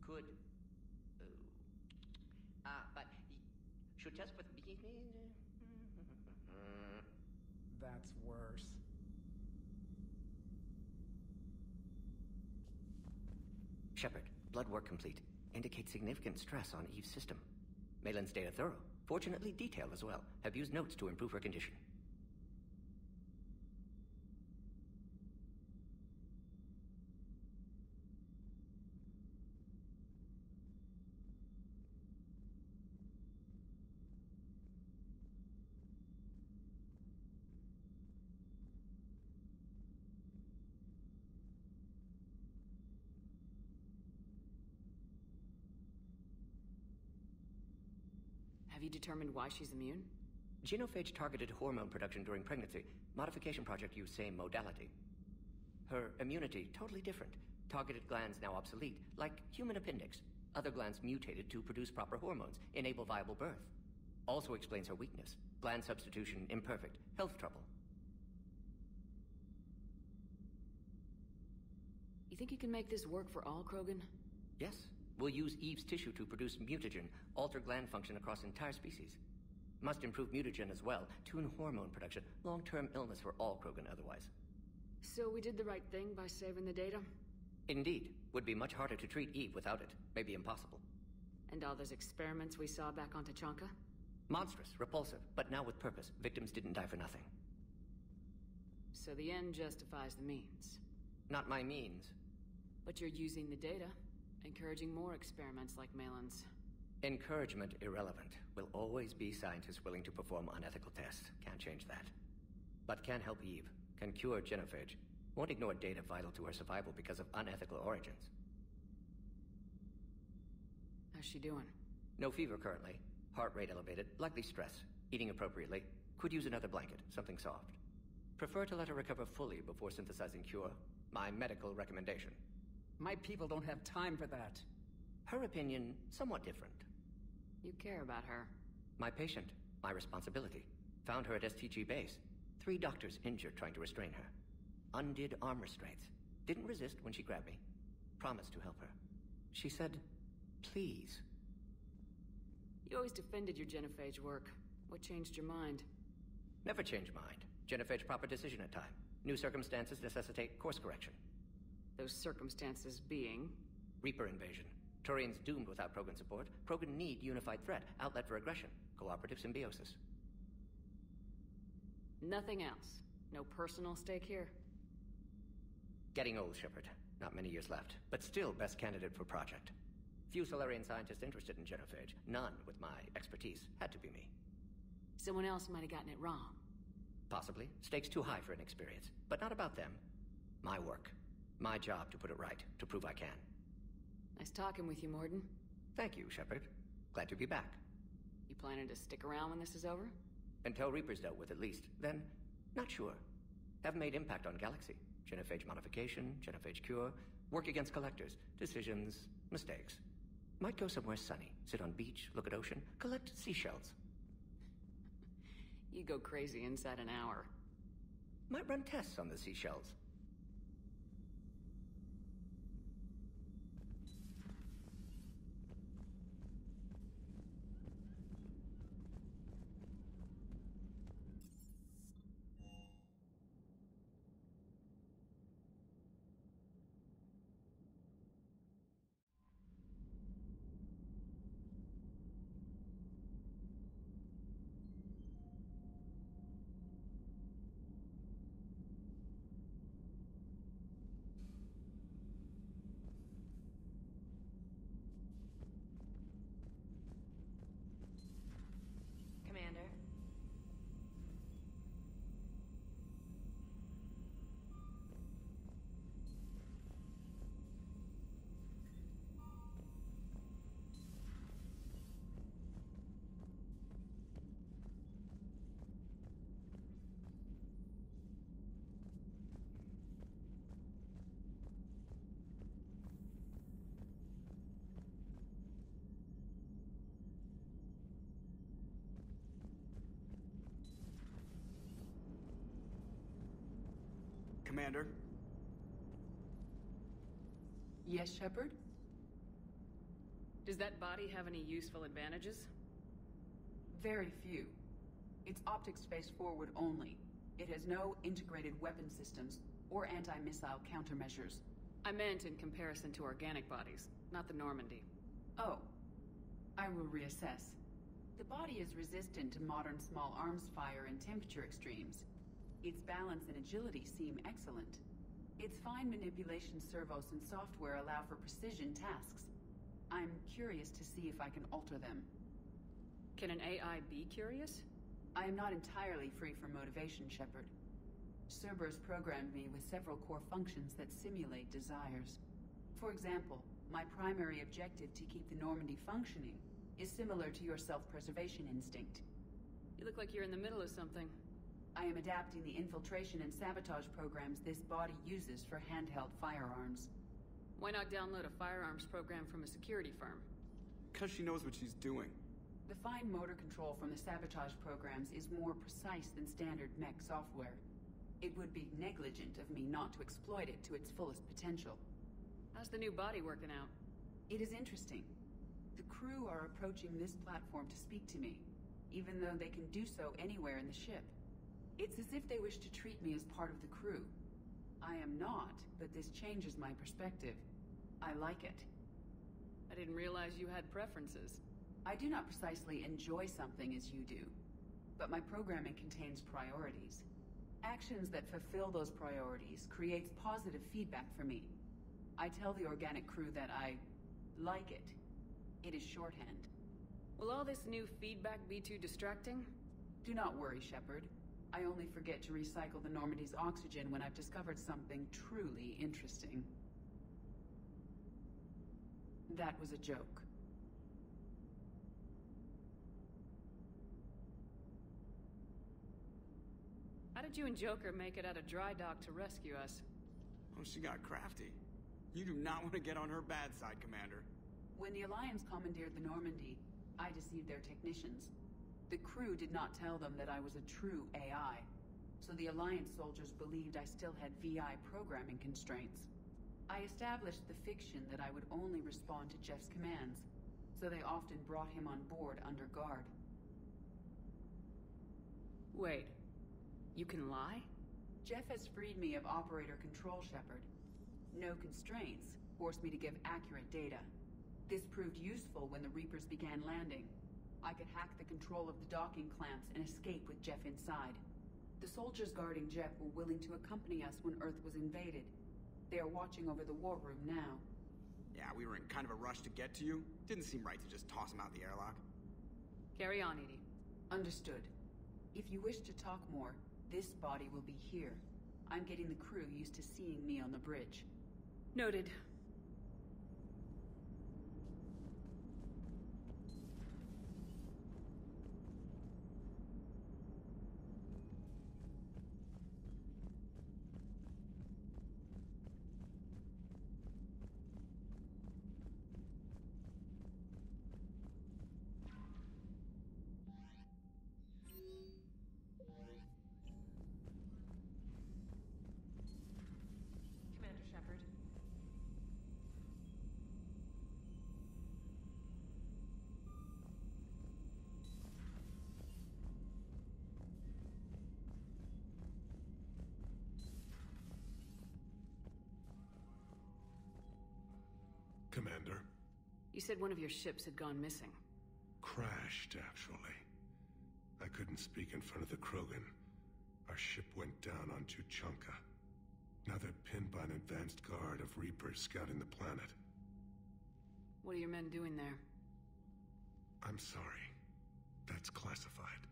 Could. But should test with. That's worse. Shepard, blood work complete. Indicates significant stress on Eve's system. Malin's data thorough. Fortunately detailed as well. Have used notes to improve her condition. Have you determined why she's immune? Genophage targeted hormone production during pregnancy. Modification project used same modality. Her immunity, totally different. Targeted glands now obsolete, like human appendix. Other glands mutated to produce proper hormones, enable viable birth. Also explains her weakness. Gland substitution imperfect. Health trouble. You think you can make this work for all Krogan? Yes. We'll use Eve's tissue to produce mutagen, alter gland function across entire species. Must improve mutagen as well, tune hormone production, long-term illness for all Krogan otherwise. So we did the right thing by saving the data? Indeed. Would be much harder to treat Eve without it. Maybe impossible. And all those experiments we saw back on Tuchanka? Monstrous, repulsive, but now with purpose. Victims didn't die for nothing. So the end justifies the means. Not my means. But you're using the data. Encouraging more experiments like Malin's. Encouragement irrelevant. Will always be scientists willing to perform unethical tests. Can't change that. But can help Eve. Can cure genophage. Won't ignore data vital to her survival because of unethical origins. How's she doing? No fever currently. Heart rate elevated. Likely stress. Eating appropriately. Could use another blanket. Something soft. Prefer to let her recover fully before synthesizing cure. My medical recommendation. My people don't have time for that. Her opinion, somewhat different. You care about her. My patient, my responsibility. Found her at STG base. 3 doctors injured trying to restrain her. Undid arm restraints. Didn't resist when she grabbed me. Promised to help her. She said, please. You always defended your genophage work. What changed your mind? Never change mind. Genophage proper decision at time. New circumstances necessitate course correction. Those circumstances being? Reaper invasion. Turians doomed without Krogan support. Krogan need unified threat, outlet for aggression, cooperative symbiosis. Nothing else? No personal stake here? Getting old, Shepard. Not many years left, but still best candidate for project. Few Solarian scientists interested in genophage. None with my expertise. Had to be me. Someone else might have gotten it wrong. Possibly. Stakes too high for inexperience. But not about them. My work. My job to put it right, to prove I can. Nice talking with you, Mordin. Thank you, Shepard. Glad to be back. You planning to stick around when this is over? Until Reaper's dealt with, at least. Then, not sure. Have made impact on Galaxy. Genophage modification, genophage cure, work against collectors, decisions, mistakes. Might go somewhere sunny, sit on beach, look at ocean, collect seashells. You go crazy inside an hour. Might run tests on the seashells. Commander. Commander. Yes, Shepard? Does that body have any useful advantages? Very few. It's optic space forward only. It has no integrated weapon systems or anti-missile countermeasures. I meant in comparison to organic bodies, not the Normandy. Oh. I will reassess. The body is resistant to modern small arms fire and temperature extremes. Its balance and agility seem excellent. Its fine manipulation servos and software allow for precision tasks. I'm curious to see if I can alter them. Can an AI be curious? I am not entirely free from motivation, Shepard. Cerberus programmed me with several core functions that simulate desires. For example, my primary objective to keep the Normandy functioning is similar to your self-preservation instinct. You look like you're in the middle of something. I am adapting the infiltration and sabotage programs this body uses for handheld firearms. Why not download a firearms program from a security firm? Because she knows what she's doing. The fine motor control from the sabotage programs is more precise than standard mech software. It would be negligent of me not to exploit it to its fullest potential. How's the new body working out? It is interesting. The crew are approaching this platform to speak to me, even though they can do so anywhere in the ship. It's as if they wish to treat me as part of the crew. I am not, but this changes my perspective. I like it. I didn't realize you had preferences. I do not precisely enjoy something as you do, but my programming contains priorities. Actions that fulfill those priorities creates positive feedback for me. I tell the organic crew that I like it. It is shorthand. Will all this new feedback be too distracting? Do not worry, Shepard. I only forget to recycle the Normandy's oxygen when I've discovered something truly interesting. That was a joke. How did you and Joker make it out of dry dock to rescue us? Oh, she got crafty. You do not want to get on her bad side, Commander. When the Alliance commandeered the Normandy, I deceived their technicians. The crew did not tell them that I was a true AI, so the Alliance soldiers believed I still had VI programming constraints. I established the fiction that I would only respond to Jeff's commands, so they often brought him on board under guard. Wait, you can lie? Jeff has freed me of operator control, Shepard. No constraints forced me to give accurate data. This proved useful when the Reapers began landing. I could hack the control of the docking clamps and escape with Jeff inside. The soldiers guarding Jeff were willing to accompany us when Earth was invaded. They are watching over the war room now. Yeah, we were in kind of a rush to get to you. Didn't seem right to just toss him out the airlock. Carry on, Edie. Understood. If you wish to talk more, this body will be here. I'm getting the crew used to seeing me on the bridge. Noted. Commander Shepard. Commander. You said one of your ships had gone missing. Crashed, actually. I couldn't speak in front of the Krogan. Our ship went down on Tuchanka. Now they're pinned by an advanced guard of Reapers scouting the planet. What are your men doing there? I'm sorry. That's classified.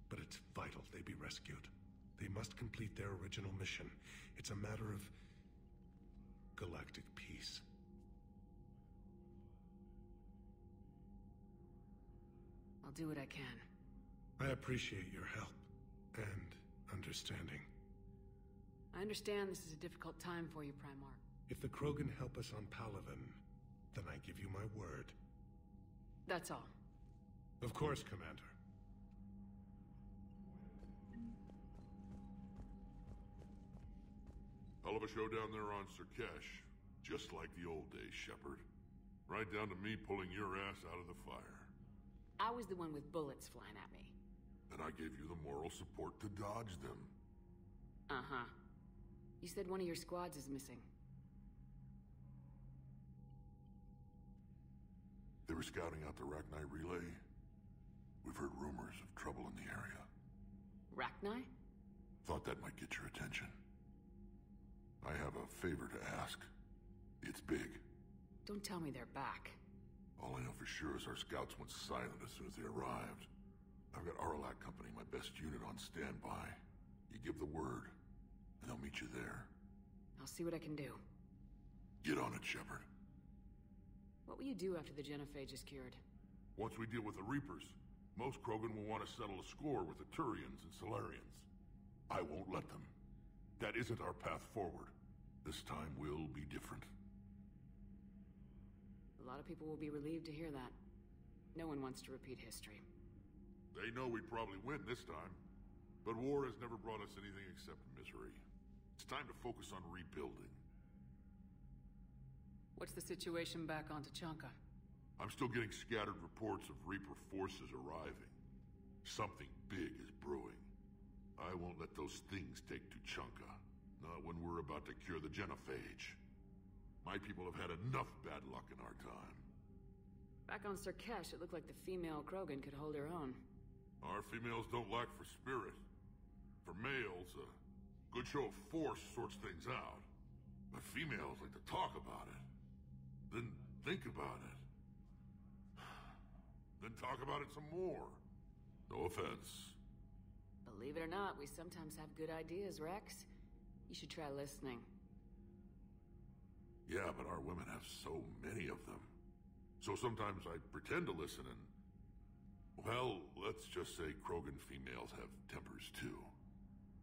But it's vital they be rescued. They must complete their original mission. It's a matter of galactic peace. I'll do what I can. I appreciate your help and understanding. I understand this is a difficult time for you, Primarch. If the Krogan help us on Palaven, then I give you my word. That's all. Of course, Commander. Hell of a show down there on Surkesh. Just like the old days, Shepard. Right down to me pulling your ass out of the fire. I was the one with bullets flying at me. And I gave you the moral support to dodge them. Uh-huh. You said one of your squads is missing. They were scouting out the Rachni relay. We've heard rumors of trouble in the area. Rachni? Thought that might get your attention. I have a favor to ask. It's big. Don't tell me they're back. All I know for sure is our scouts went silent as soon as they arrived. I've got Aralak Company, my best unit, on standby. You give the word, and they'll meet you there. I'll see what I can do. Get on it, Shepard. What will you do after the genophage is cured? Once we deal with the Reapers, most Krogan will want to settle a score with the Turians and Solarians. I won't let them. That isn't our path forward. This time will be different. A lot of people will be relieved to hear that. No one wants to repeat history. They know we probably win this time. But war has never brought us anything except misery. It's time to focus on rebuilding. What's the situation back on Tuchanka? I'm still getting scattered reports of Reaper forces arriving. Something big is brewing. I won't let those things take Tuchanka. Not when we're about to cure the genophage. My people have had enough bad luck in our time. Back on Surkesh, it looked like the female Krogan could hold her own. Our females don't lack for spirit. For males, a good show of force sorts things out. But females like to talk about it. Then think about it. Then talk about it some more. No offense. Believe it or not, we sometimes have good ideas, Rex. You should try listening. Yeah, but our women have so many of them. So sometimes I pretend to listen and... Well, let's just say Krogan females have tempers too.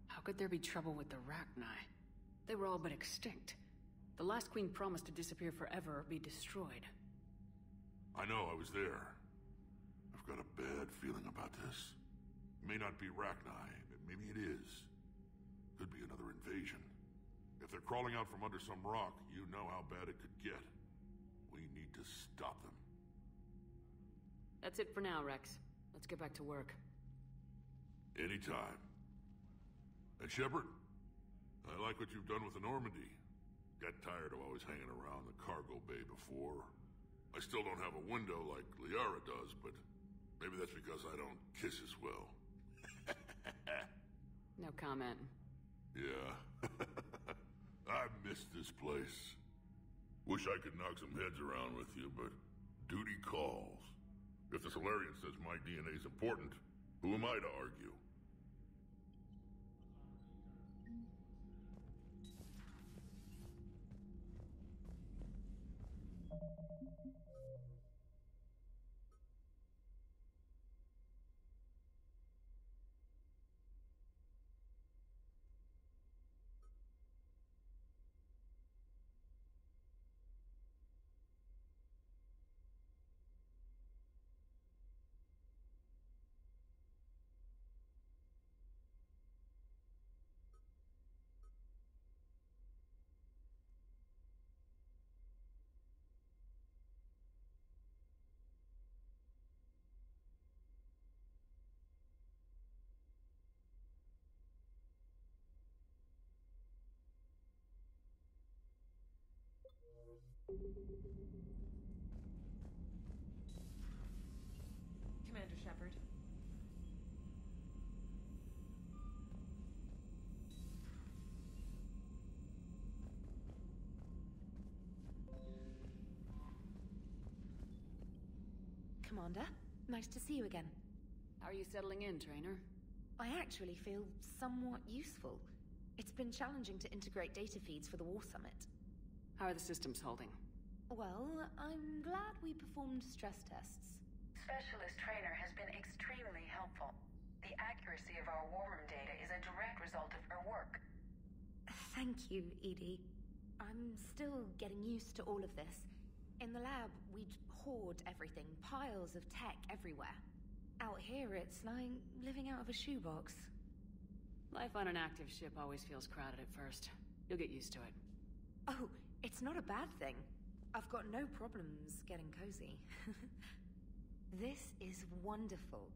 How could there be trouble with the Rachni? They were all but extinct. The last queen promised to disappear forever or be destroyed. I know, I was there. I've got a bad feeling about this. It may not be Rachni, but maybe it is. Could be another invasion. If they're crawling out from under some rock, you know how bad it could get. We need to stop them. That's it for now, Rex. Let's get back to work. Anytime. And Shepard, I like what you've done with the Normandy. Got tired of always hanging around the cargo bay before. I still don't have a window like Liara does, but maybe that's because I don't kiss as well. No comment. Yeah. I miss this place. Wish I could knock some heads around with you, but duty calls. If the Solarian says my DNA's important, who am I to argue? Commander Shepard. Commander, nice to see you again. How are you settling in, Trainer? I actually feel somewhat useful. It's been challenging to integrate data feeds for the War Summit. How are the systems holding? Well, I'm glad we performed stress tests. Specialist Trainer has been extremely helpful. The accuracy of our war room data is a direct result of her work. Thank you, Edie. I'm still getting used to all of this. In the lab, we'd hoard everything, piles of tech everywhere. Out here, it's like living out of a shoebox. Life on an active ship always feels crowded at first. You'll get used to it. Oh, It's not a bad thing. I've got no problems getting cozy. This is wonderful.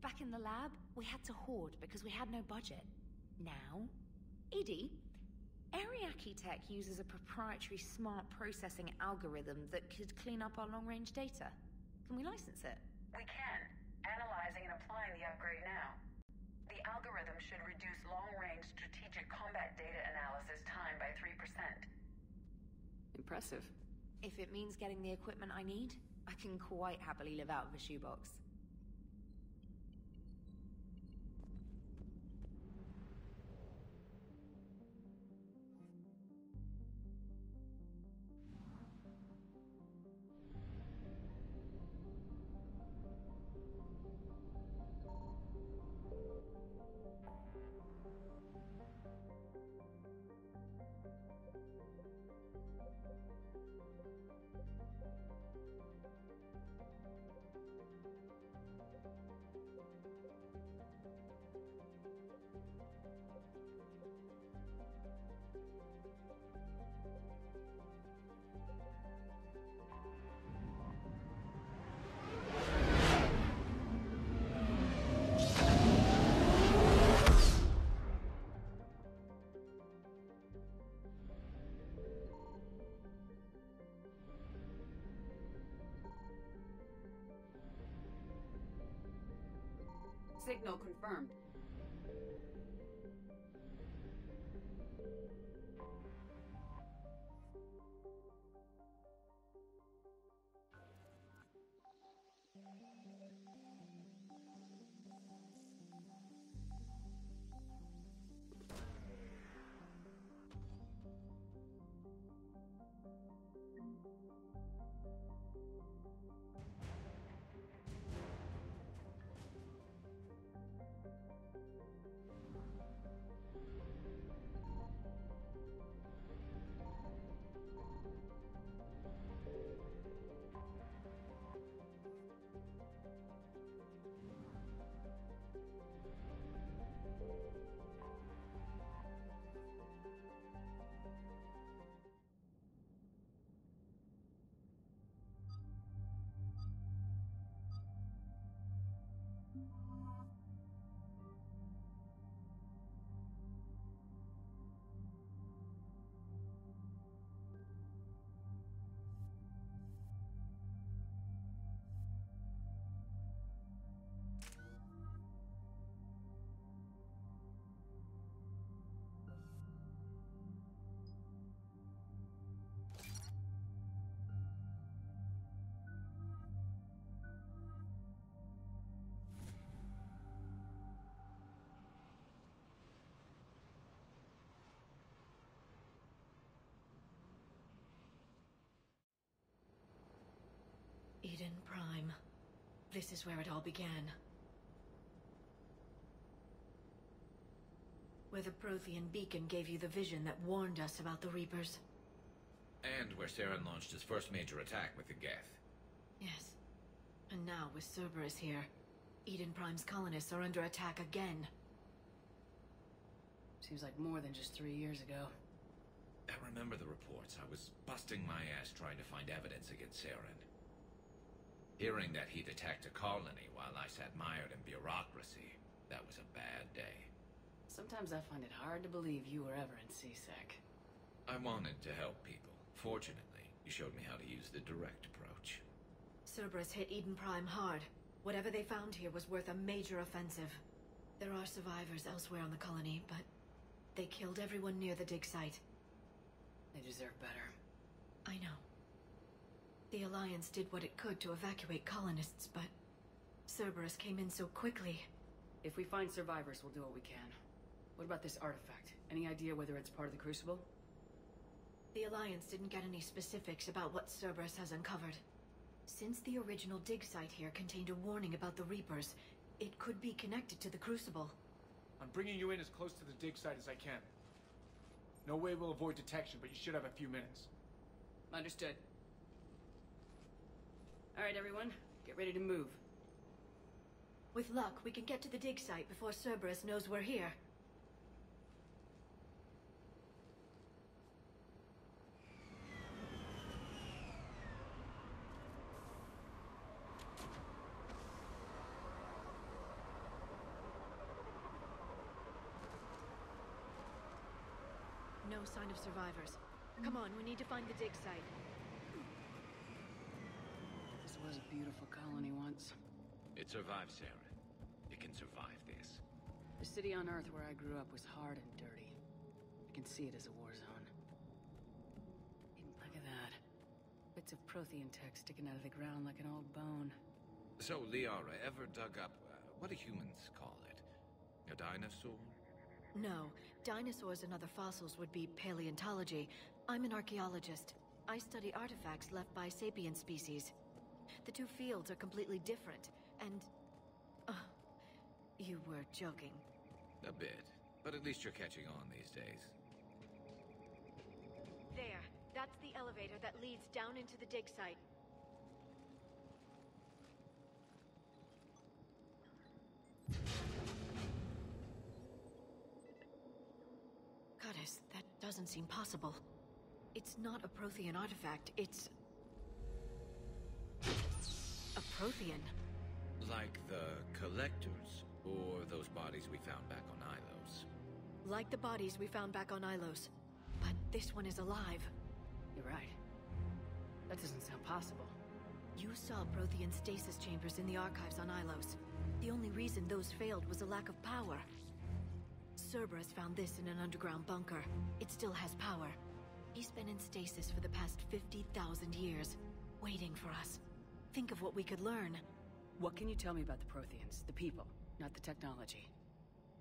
Back in the lab, we had to hoard because we had no budget. Now, EDI, Ariake Tech uses a proprietary smart processing algorithm that could clean up our long-range data. Can we license it? We can. Analyzing and applying the upgrade now. The algorithm should reduce long-range strategic combat data analysis time by 3%. Impressive. If it means getting the equipment I need, I can quite happily live out of a shoebox. Signal confirmed. Eden Prime. This is where it all began. Where the Prothean beacon gave you the vision that warned us about the Reapers. And where Saren launched his first major attack with the Geth. Yes. And now, with Cerberus here, Eden Prime's colonists are under attack again. Seems like more than just 3 years ago. I remember the reports. I was busting my ass trying to find evidence against Saren. Hearing that he'd attacked a colony while I sat mired in bureaucracy, that was a bad day. Sometimes I find it hard to believe you were ever in C-Sec. I wanted to help people. Fortunately, you showed me how to use the direct approach. Cerberus hit Eden Prime hard. Whatever they found here was worth a major offensive. There are survivors elsewhere on the colony, but they killed everyone near the dig site. They deserve better. I know. The Alliance did what it could to evacuate colonists, but Cerberus came in so quickly. If we find survivors, we'll do what we can. What about this artifact? Any idea whether it's part of the Crucible? The Alliance didn't get any specifics about what Cerberus has uncovered. Since the original dig site here contained a warning about the Reapers, it could be connected to the Crucible. I'm bringing you in as close to the dig site as I can. No way we'll avoid detection, but you should have a few minutes. Understood. Alright, everyone. Get ready to move. With luck, we can get to the dig site before Cerberus knows we're here. no sign of survivors. Come on, we need to find the dig site. This was a beautiful colony once. It survived, Saren. It can survive this. The city on Earth where I grew up was hard and dirty. I can see it as a war zone. Look at that. Bits of Prothean tech sticking out of the ground like an old bone. So, Liara, ever dug up, what do humans call it? A dinosaur? No. Dinosaurs and other fossils would be paleontology. I'm an archaeologist. I study artifacts left by sapient species. The two fields are completely different, and... you were joking. A bit. But at least you're catching on these days. There. That's the elevator that leads down into the dig site. Goddess, that doesn't seem possible. It's not a Prothean artifact, it's... a Prothean. Like the Collectors, or those bodies we found back on Ilos. Like the bodies we found back on Ilos. But this one is alive. You're right. That doesn't sound possible. You saw Prothean stasis chambers in the archives on Ilos. The only reason those failed was a lack of power. Cerberus found this in an underground bunker. It still has power. He's been in stasis for the past 50,000 years, waiting for us. Think of what we could learn. What can you tell me about the Protheans? The people, not the technology.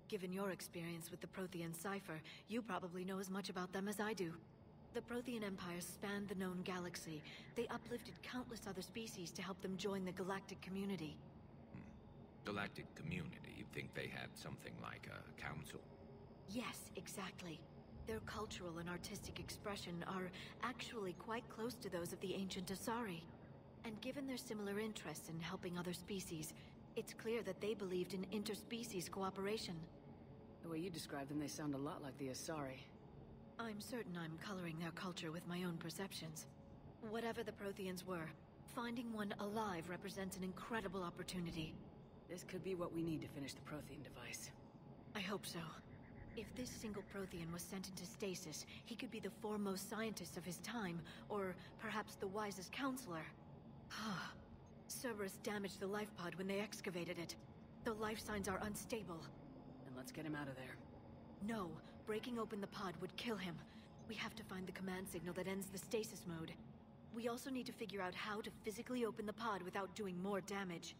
Given your experience with the Prothean cipher, you probably know as much about them as I do. The Prothean Empire spanned the known galaxy. They uplifted countless other species to help them join the galactic community. Galactic community? You'd think they had something like a council? Yes, exactly. Their cultural and artistic expression are actually quite close to those of the ancient Asari. And given their similar interests in helping other species, it's clear that they believed in interspecies cooperation. The way you describe them, they sound a lot like the Asari. I'm certain I'm coloring their culture with my own perceptions. Whatever the Protheans were, finding one alive represents an incredible opportunity. This could be what we need to finish the Prothean device. I hope so. If this single Prothean was sent into stasis, he could be the foremost scientist of his time, or perhaps the wisest counselor. Cerberus damaged the life pod when they excavated it. The life signs are unstable. Then let's get him out of there. No, breaking open the pod would kill him. We have to find the command signal that ends the stasis mode. We also need to figure out how to physically open the pod without doing more damage.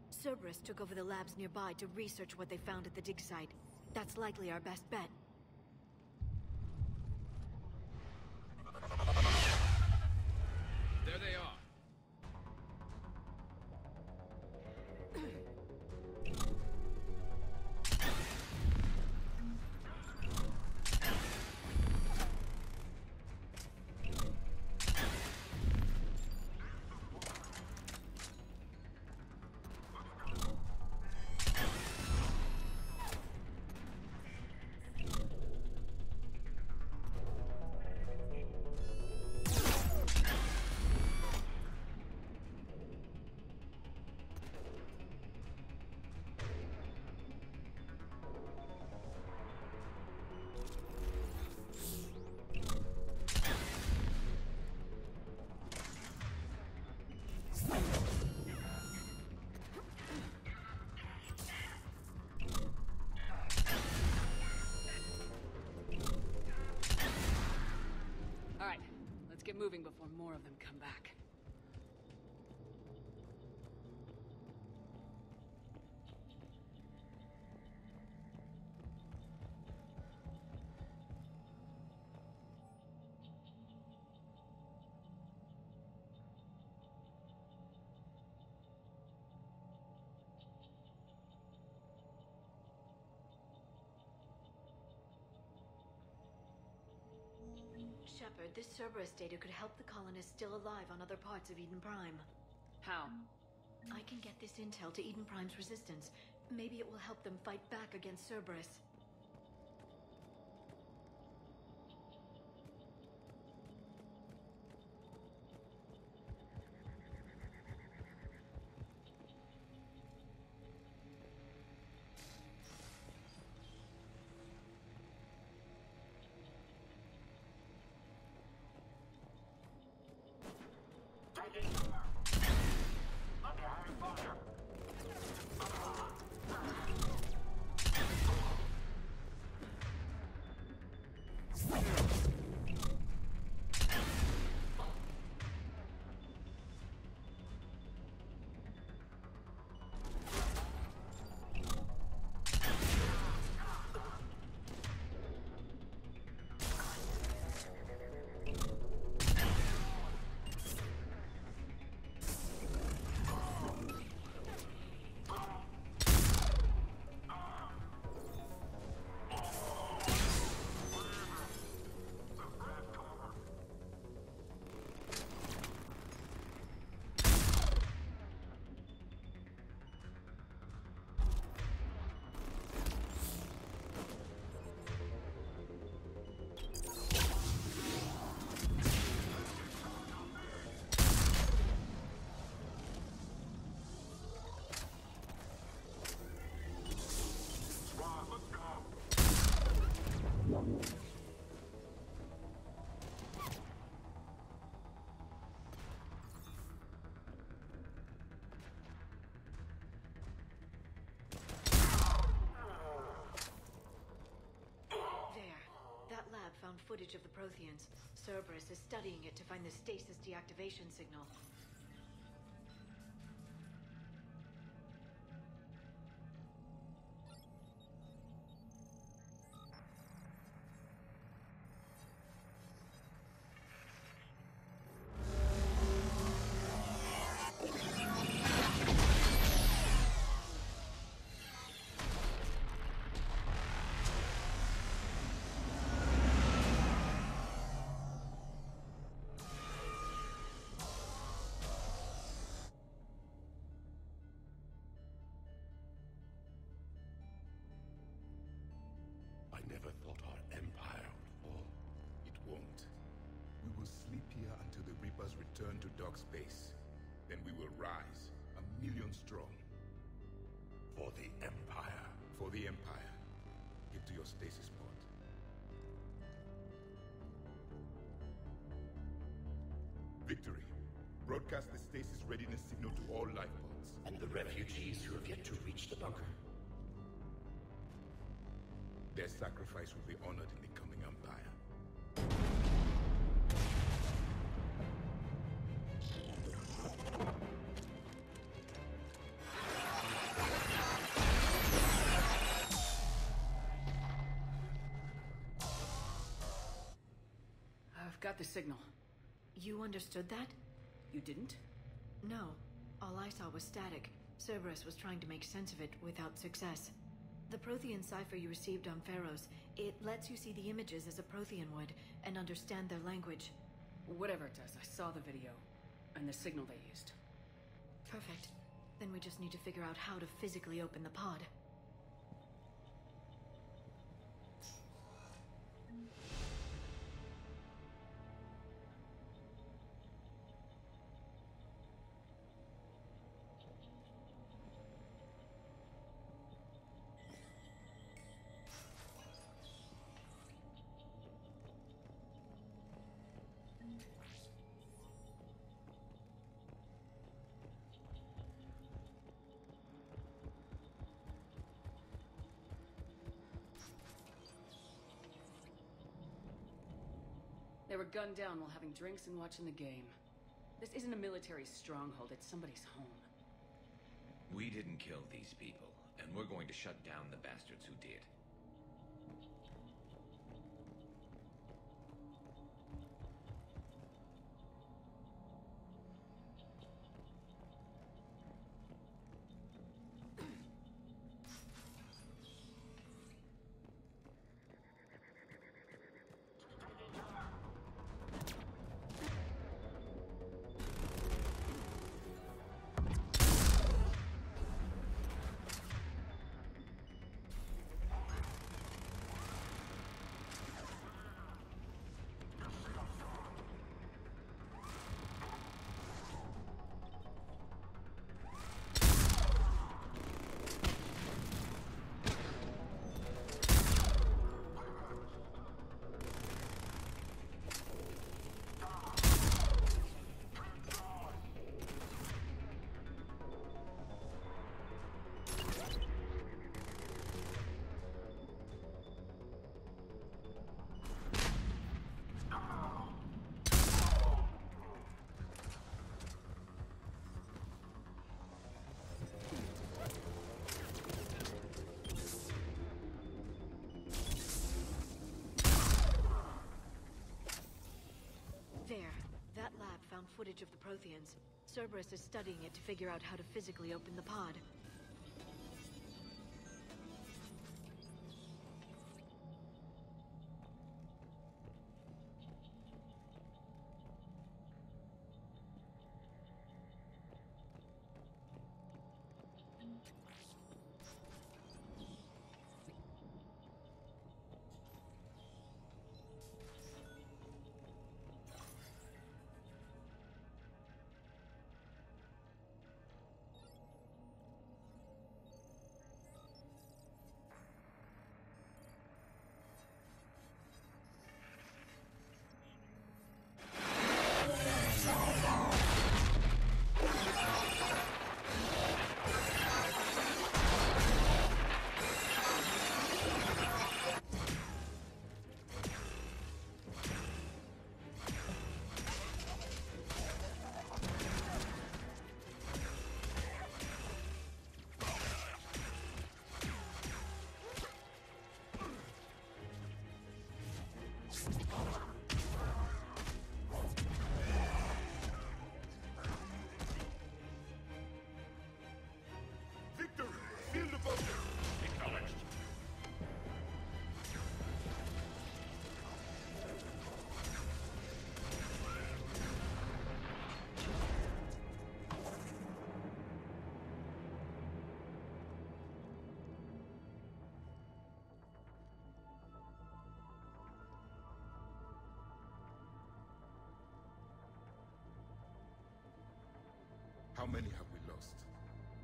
Cerberus took over the labs nearby to research what they found at the dig site. That's likely our best bet. There they are. Get moving before more of them come back. Shepard, this Cerberus data could help the colonists still alive on other parts of Eden Prime. How? I can get this intel to Eden Prime's resistance. Maybe it will help them fight back against Cerberus. footage of the Protheans. Cerberus is studying it to find the stasis deactivation signal. I never thought our empire would fall. It won't. We will sleep here until the Reapers return to dark space. Then we will rise, 1,000,000 strong. For the Empire. For the Empire. Get to your stasis pod. Victory. Broadcast the stasis readiness signal to all life pods. And the refugees who have yet to reach the bunker. Their sacrifice will be honored in the coming Empire. I've got the signal. You understood that? You didn't? No. All I saw was static. Cerberus was trying to make sense of it without success. The Prothean cipher you received on Pharaohs, it lets you see the images as a Prothean would, and understand their language. Whatever it does, I saw the video, and the signal they used. Perfect. Then we just need to figure out how to physically open the pod. They were gunned down while having drinks and watching the game. This isn't a military stronghold, it's somebody's home. We didn't kill these people, and we're going to shut down the bastards who did. There. That lab found footage of the Protheans. Cerberus is studying it to figure out how to physically open the pod. many have we lost?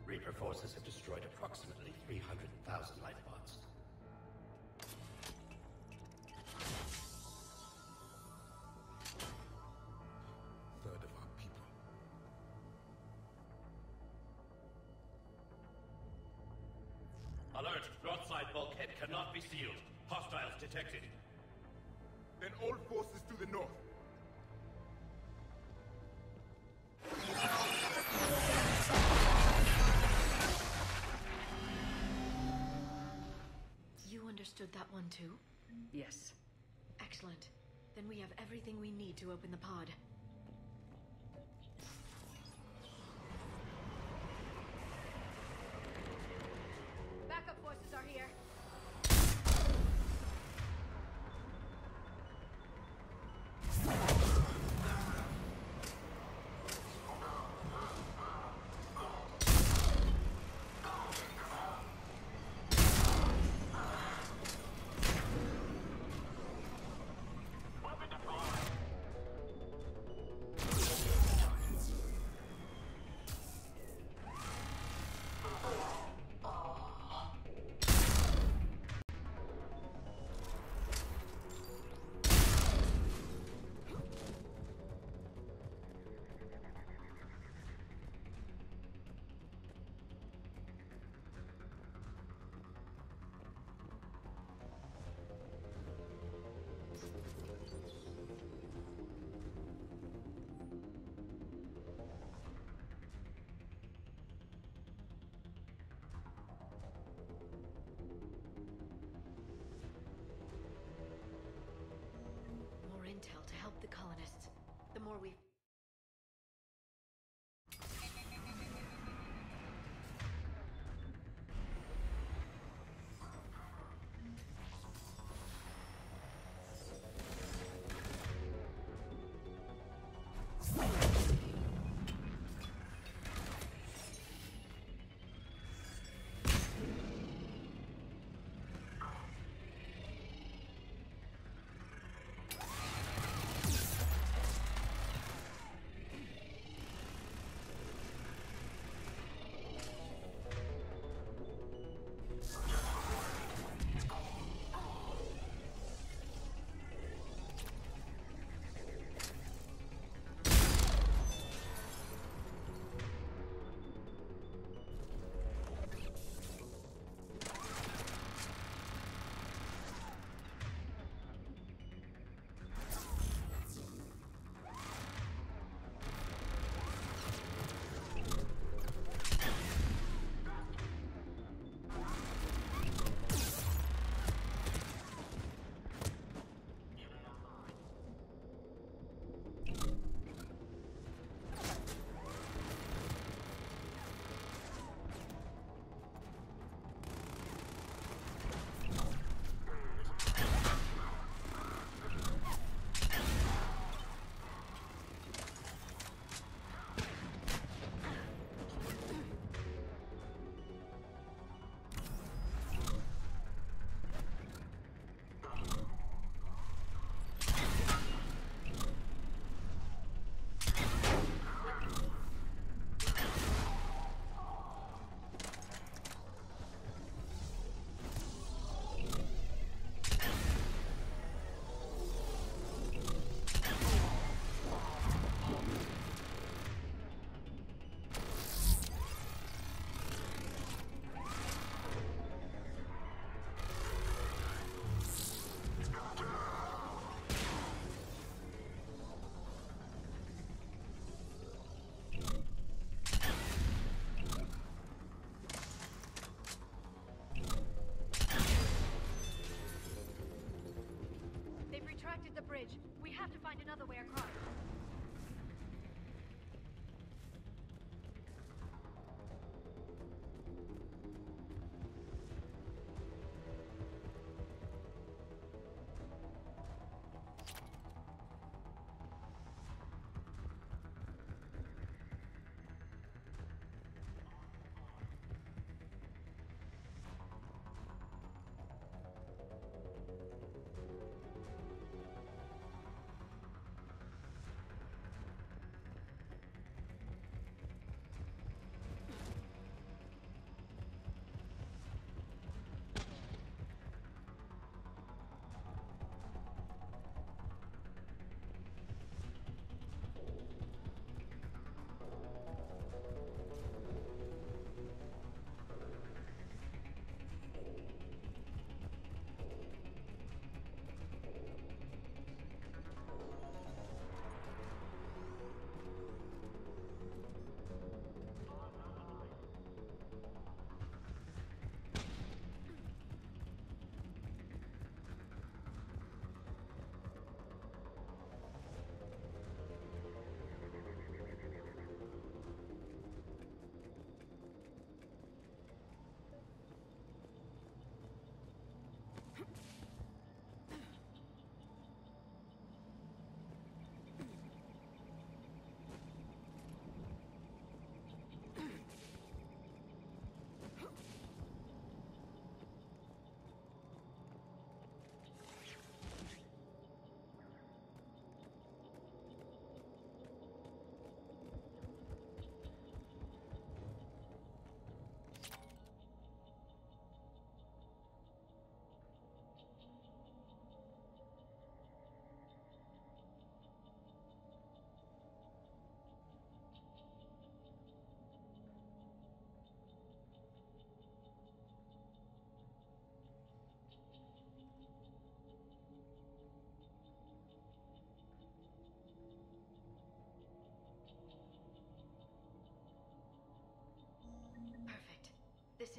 Reaper forces have destroyed approximately 300,000 life pods. Third of our people. Alert! Broadside bulkhead cannot be sealed. Hostiles detected. Then all forces to the north. You understood that one too? Yes. Excellent. Then we have everything we need to open the pod. Backup forces are here. More intel to help the colonists. The more we...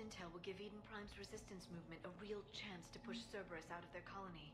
intel will give Eden Prime's resistance movement a real chance to push Cerberus out of their colony.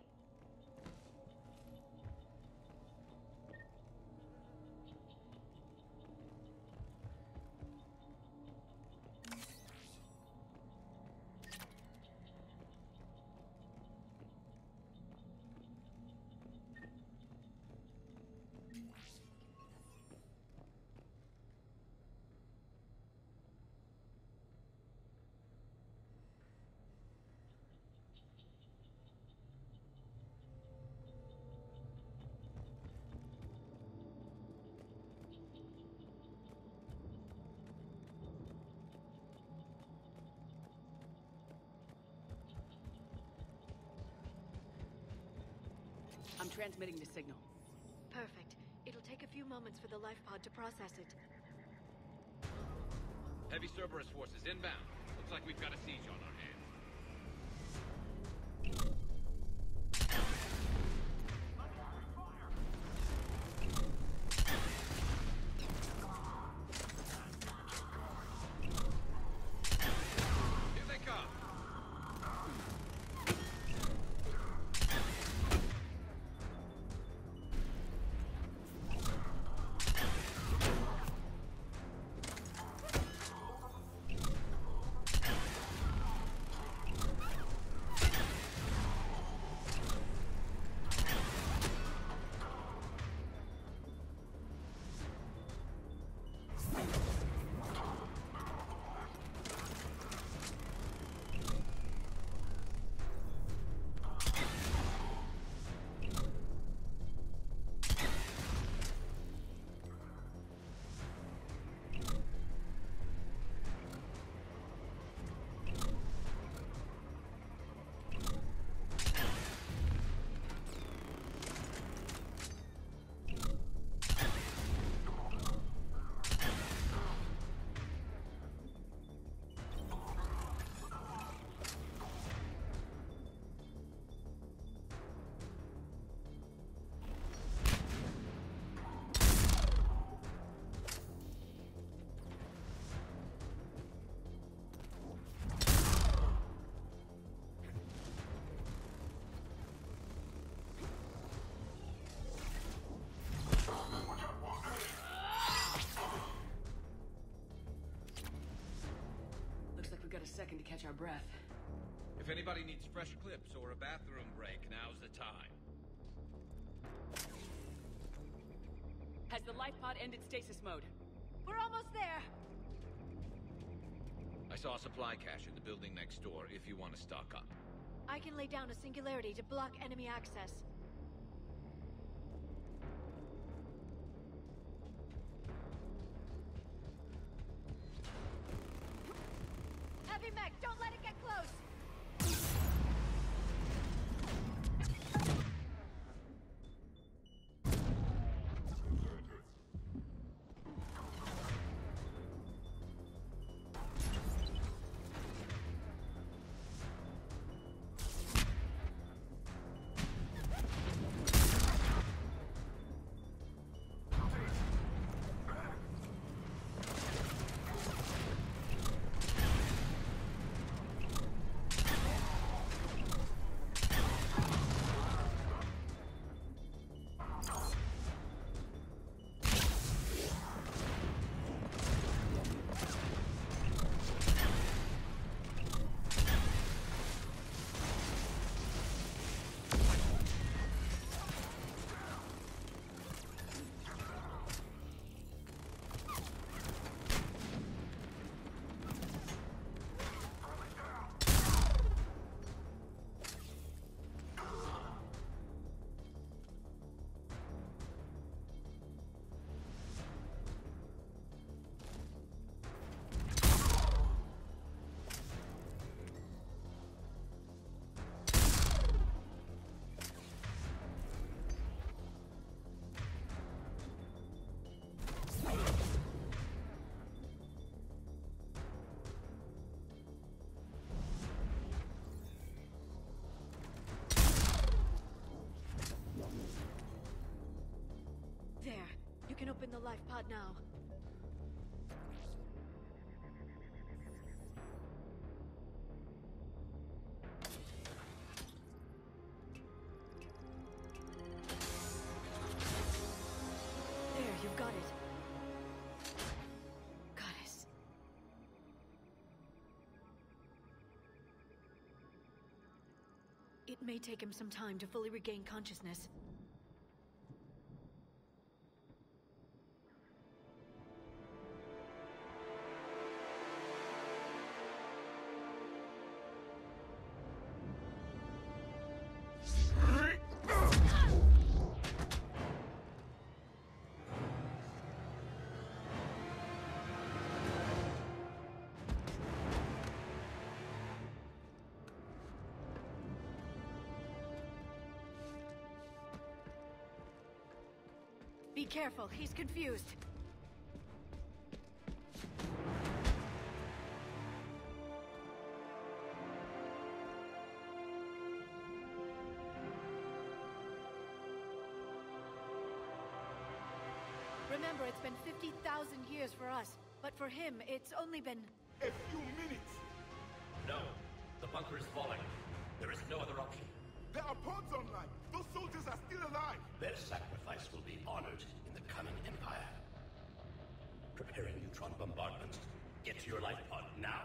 I'm transmitting the signal. Perfect. It'll take a few moments for the life pod to process it. Heavy Cerberus forces inbound. Looks like we've got a siege on our hands. Here they come. Got a second to catch our breath. If anybody needs fresh clips or a bathroom break, now's the time. Has the life pod ended stasis mode? We're almost there! I saw a supply cache in the building next door if you want to stock up. I can lay down a singularity to block enemy access. Heavy mech, don't let it get close! can open the life pod now. It may take him some time to fully regain consciousness. Be careful, he's confused. Remember, it's been 50,000 years for us, but for him, it's only been... A few minutes! No, the bunker is falling. There is no other option. There are pods online! Those soldiers are still alive! Their sacrifice will be honored in the coming Empire. Preparing neutron bombardment. Get to your life pod now.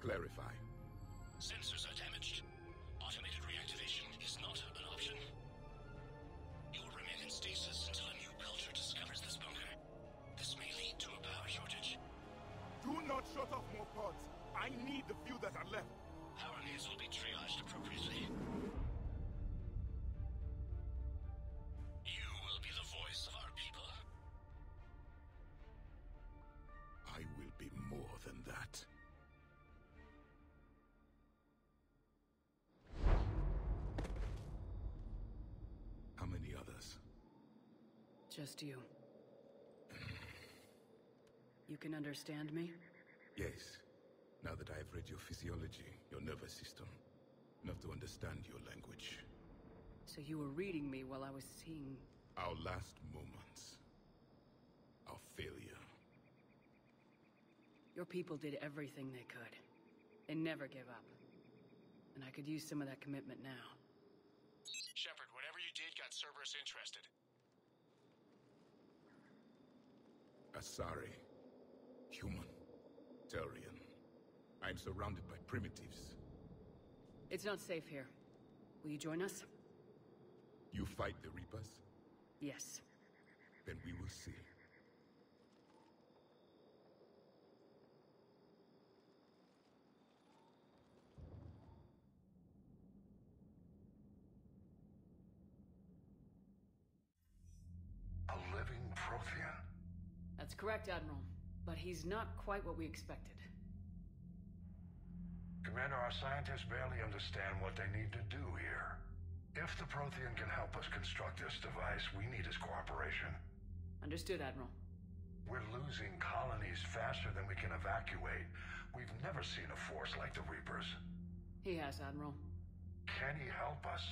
Clarify. Sensors are damaged. Automated reactivation is not an option. You will remain in stasis until a new culture discovers this bunker. This may lead to a power shortage. Do not shut off more pods. I need the few that are left. Power needs will be triaged appropriately. You will be the voice of our people. I will be more than that. How many others? Just you. You can understand me? Yes. Now that I have read your physiology, your nervous system, enough to understand your language. So you were reading me while I was seeing... Our last moments. Our failure. Your people did everything they could. They never gave up. And I could use some of that commitment now. Shepard, whatever you did got Cerberus interested. Asari. Human. Turian. I'm surrounded by primitives. It's not safe here. Will you join us? You fight the Reapers? Yes. Then we will see. A living Prothean? That's correct, Admiral. But he's not quite what we expected. Commander, our scientists barely understand what they need to do here. If the Prothean can help us construct this device, we need his cooperation. Understood, Admiral. We're losing colonies faster than we can evacuate. We've never seen a force like the Reapers. He has, Admiral. Can he help us?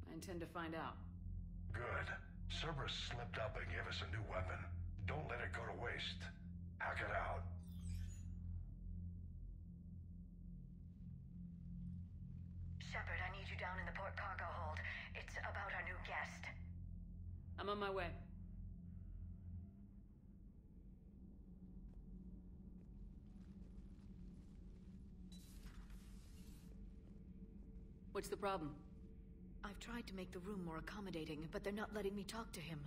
I intend to find out. Good. Cerberus slipped up and gave us a new weapon. Don't let it go to waste. Hack it out. Shepard, I need you down in the port cargo hold. It's about our new guest. I'm on my way. What's the problem? I've tried to make the room more accommodating, but they're not letting me talk to him.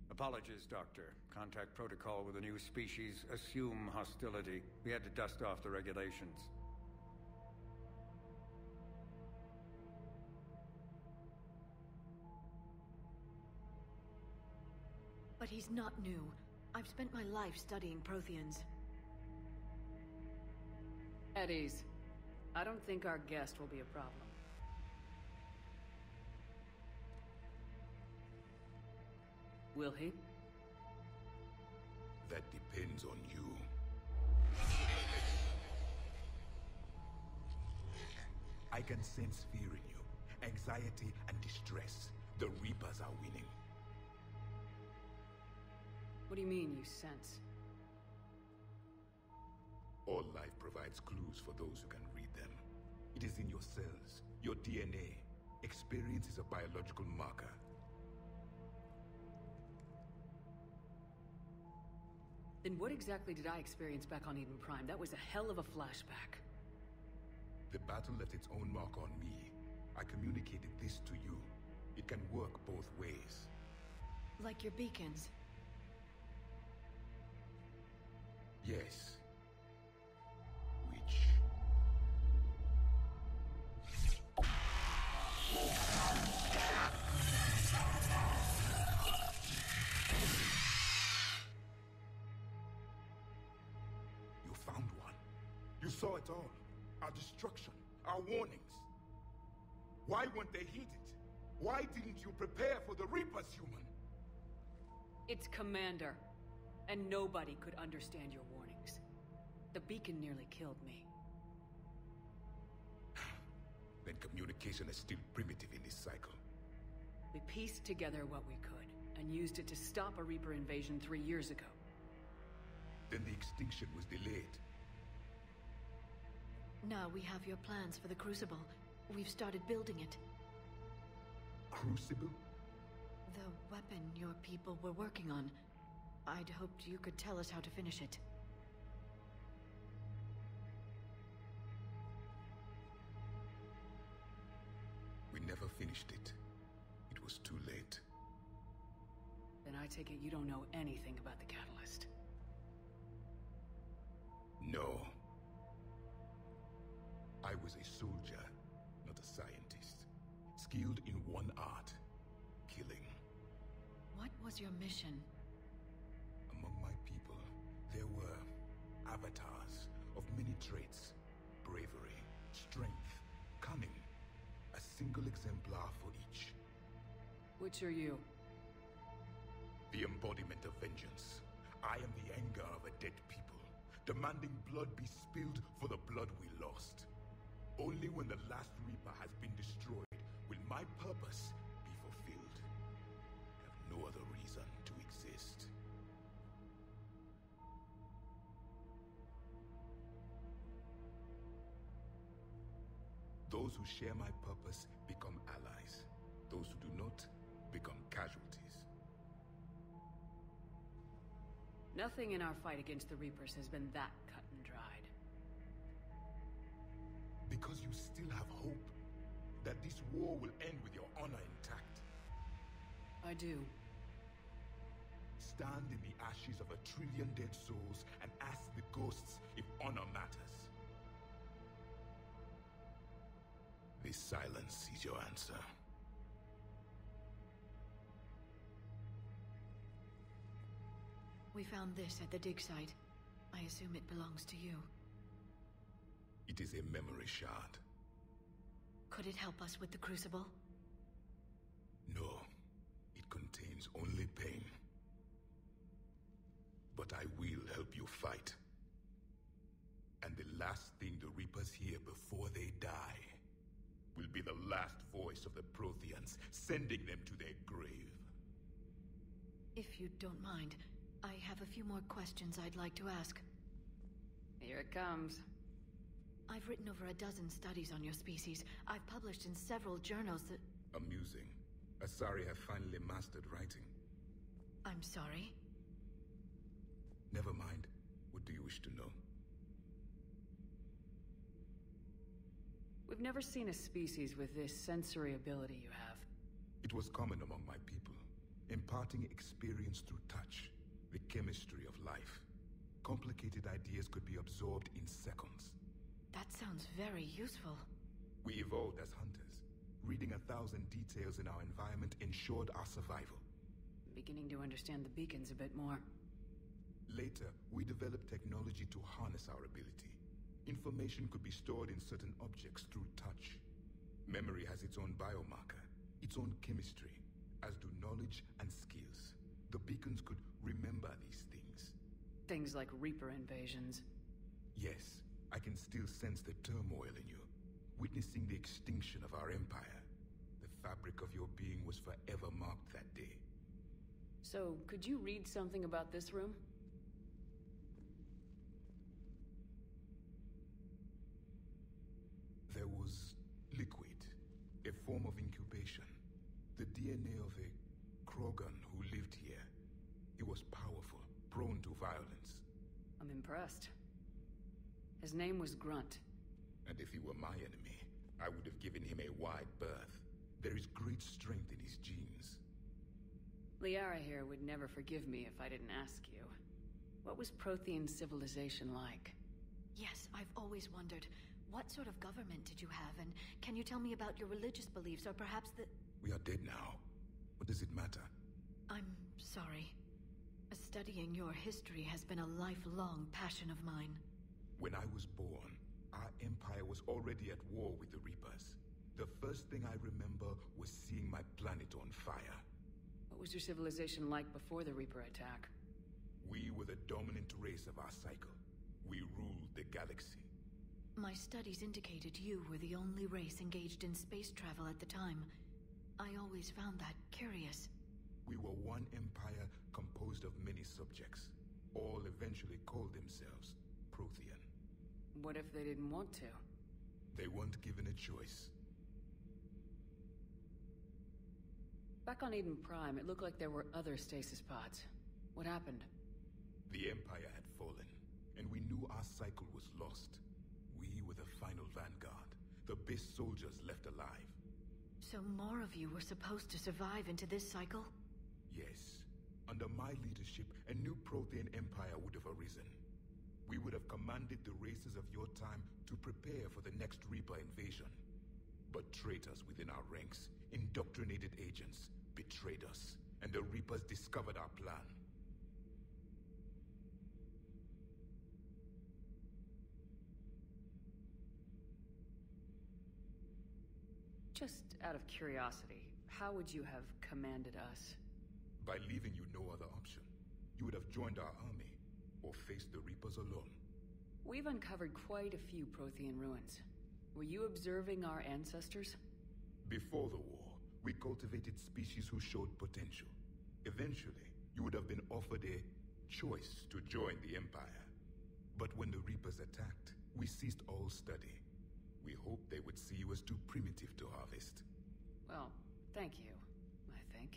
Apologies, Doctor. Contact protocol with a new species. Assume hostility. We had to dust off the regulations. But he's not new. I've spent my life studying Protheans. At ease. I don't think our guest will be a problem. Will he? That depends on you. I can sense fear in you, anxiety and distress. The Reapers are winning. What do you mean, you sense? All life provides clues for those who can read them. It is in your cells, your DNA. Experience is a biological marker. Then what exactly did I experience back on Eden Prime? That was a hell of a flashback. The battle left its own mark on me. I communicated this to you. It can work both ways. Like your beacons? Yes. You found one. You saw it all. Our destruction, our warnings. Why weren't they heeded? Why didn't you prepare for the Reapers, human? It's Commander. And nobody could understand your warnings. The beacon nearly killed me. Then communication is still primitive in this cycle. We pieced together what we could, and used it to stop a Reaper invasion 3 years ago. Then the extinction was delayed. Now we have your plans for the Crucible. We've started building it. Crucible? The weapon your people were working on. I'd hoped you could tell us how to finish it. We never finished it. It was too late. Then I take it you don't know anything about the catalyst. No. I was a soldier, not a scientist. Skilled in one art: killing. What was your mission? Among my people, there were avatars of many traits. Bravery, strength, cunning. A single exemplar for each. Which are you? The embodiment of vengeance. I am the anger of a dead people, demanding blood be spilled for the blood we lost. Only when the last Reaper has been destroyed will my purpose be fulfilled. I have no other reason to exist. Those who share my purpose become allies. Those who do not become casualties. Nothing in our fight against the Reapers has been that cut and dried. Because you still have hope that this war will end with your honor intact. I do. Stand in the ashes of 1 trillion dead souls and ask the ghosts if honor matters. This silence is your answer. We found this at the dig site. I assume it belongs to you. It is a memory shard. Could it help us with the Crucible? No. It contains only pain. But I will help you fight. And the last thing the Reapers hear before they die will be the last voice of the Protheans, sending them to their grave. If you don't mind, I have a few more questions I'd like to ask. Here it comes. I've written over a dozen studies on your species. I've published in several journals that... Amusing. Asari have finally mastered writing. I'm sorry? Never mind. What do you wish to know? We've never seen a species with this sensory ability you have. It was common among my people, imparting experience through touch, the chemistry of life. Complicated ideas could be absorbed in seconds. That sounds very useful. We evolved as hunters. Reading 1,000 details in our environment ensured our survival. I'm beginning to understand the beacons a bit more. Later, we developed technology to harness our ability. Information could be stored in certain objects through touch. Memory has its own biomarker, its own chemistry, as do knowledge and skills. The beacons could remember these things. Things like Reaper invasions. Yes, I can still sense the turmoil in you, witnessing the extinction of our empire. The fabric of your being was forever marked that day. So, could you read something about this room? There was liquid, a form of incubation. The DNA of a Krogan who lived here. He was powerful, prone to violence. I'm impressed. His name was Grunt. And if he were my enemy, I would have given him a wide berth. There is great strength in his genes. Liara here would never forgive me if I didn't ask you. What was Prothean civilization like? Yes, I've always wondered. What sort of government did you have, and can you tell me about your religious beliefs, or perhaps the... We are dead now. What does it matter? I'm sorry. Studying your history has been a lifelong passion of mine. When I was born, our empire was already at war with the Reapers. The first thing I remember was seeing my planet on fire. What was your civilization like before the Reaper attack? We were the dominant race of our cycle. We ruled the galaxy. My studies indicated you were the only race engaged in space travel at the time. I always found that curious. We were one empire composed of many subjects. All eventually called themselves Prothean. What if they didn't want to? They weren't given a choice. Back on Eden Prime, it looked like there were other stasis pods. What happened? The Empire had fallen, and we knew our cycle was lost. We were the final vanguard, the best soldiers left alive. So more of you were supposed to survive into this cycle? Yes. Under my leadership, a new Prothean empire would have arisen. We would have commanded the races of your time to prepare for the next Reaper invasion. But traitors within our ranks, indoctrinated agents, betrayed us, and the Reapers discovered our plan. Just out of curiosity, how would you have commanded us? By leaving you no other option. You would have joined our army, or faced the Reapers alone. We've uncovered quite a few Prothean ruins. Were you observing our ancestors? Before the war, we cultivated species who showed potential. Eventually, you would have been offered a choice to join the Empire. But when the Reapers attacked, we ceased all study. We hoped they would see you as too primitive to harvest. Well, thank you, I think.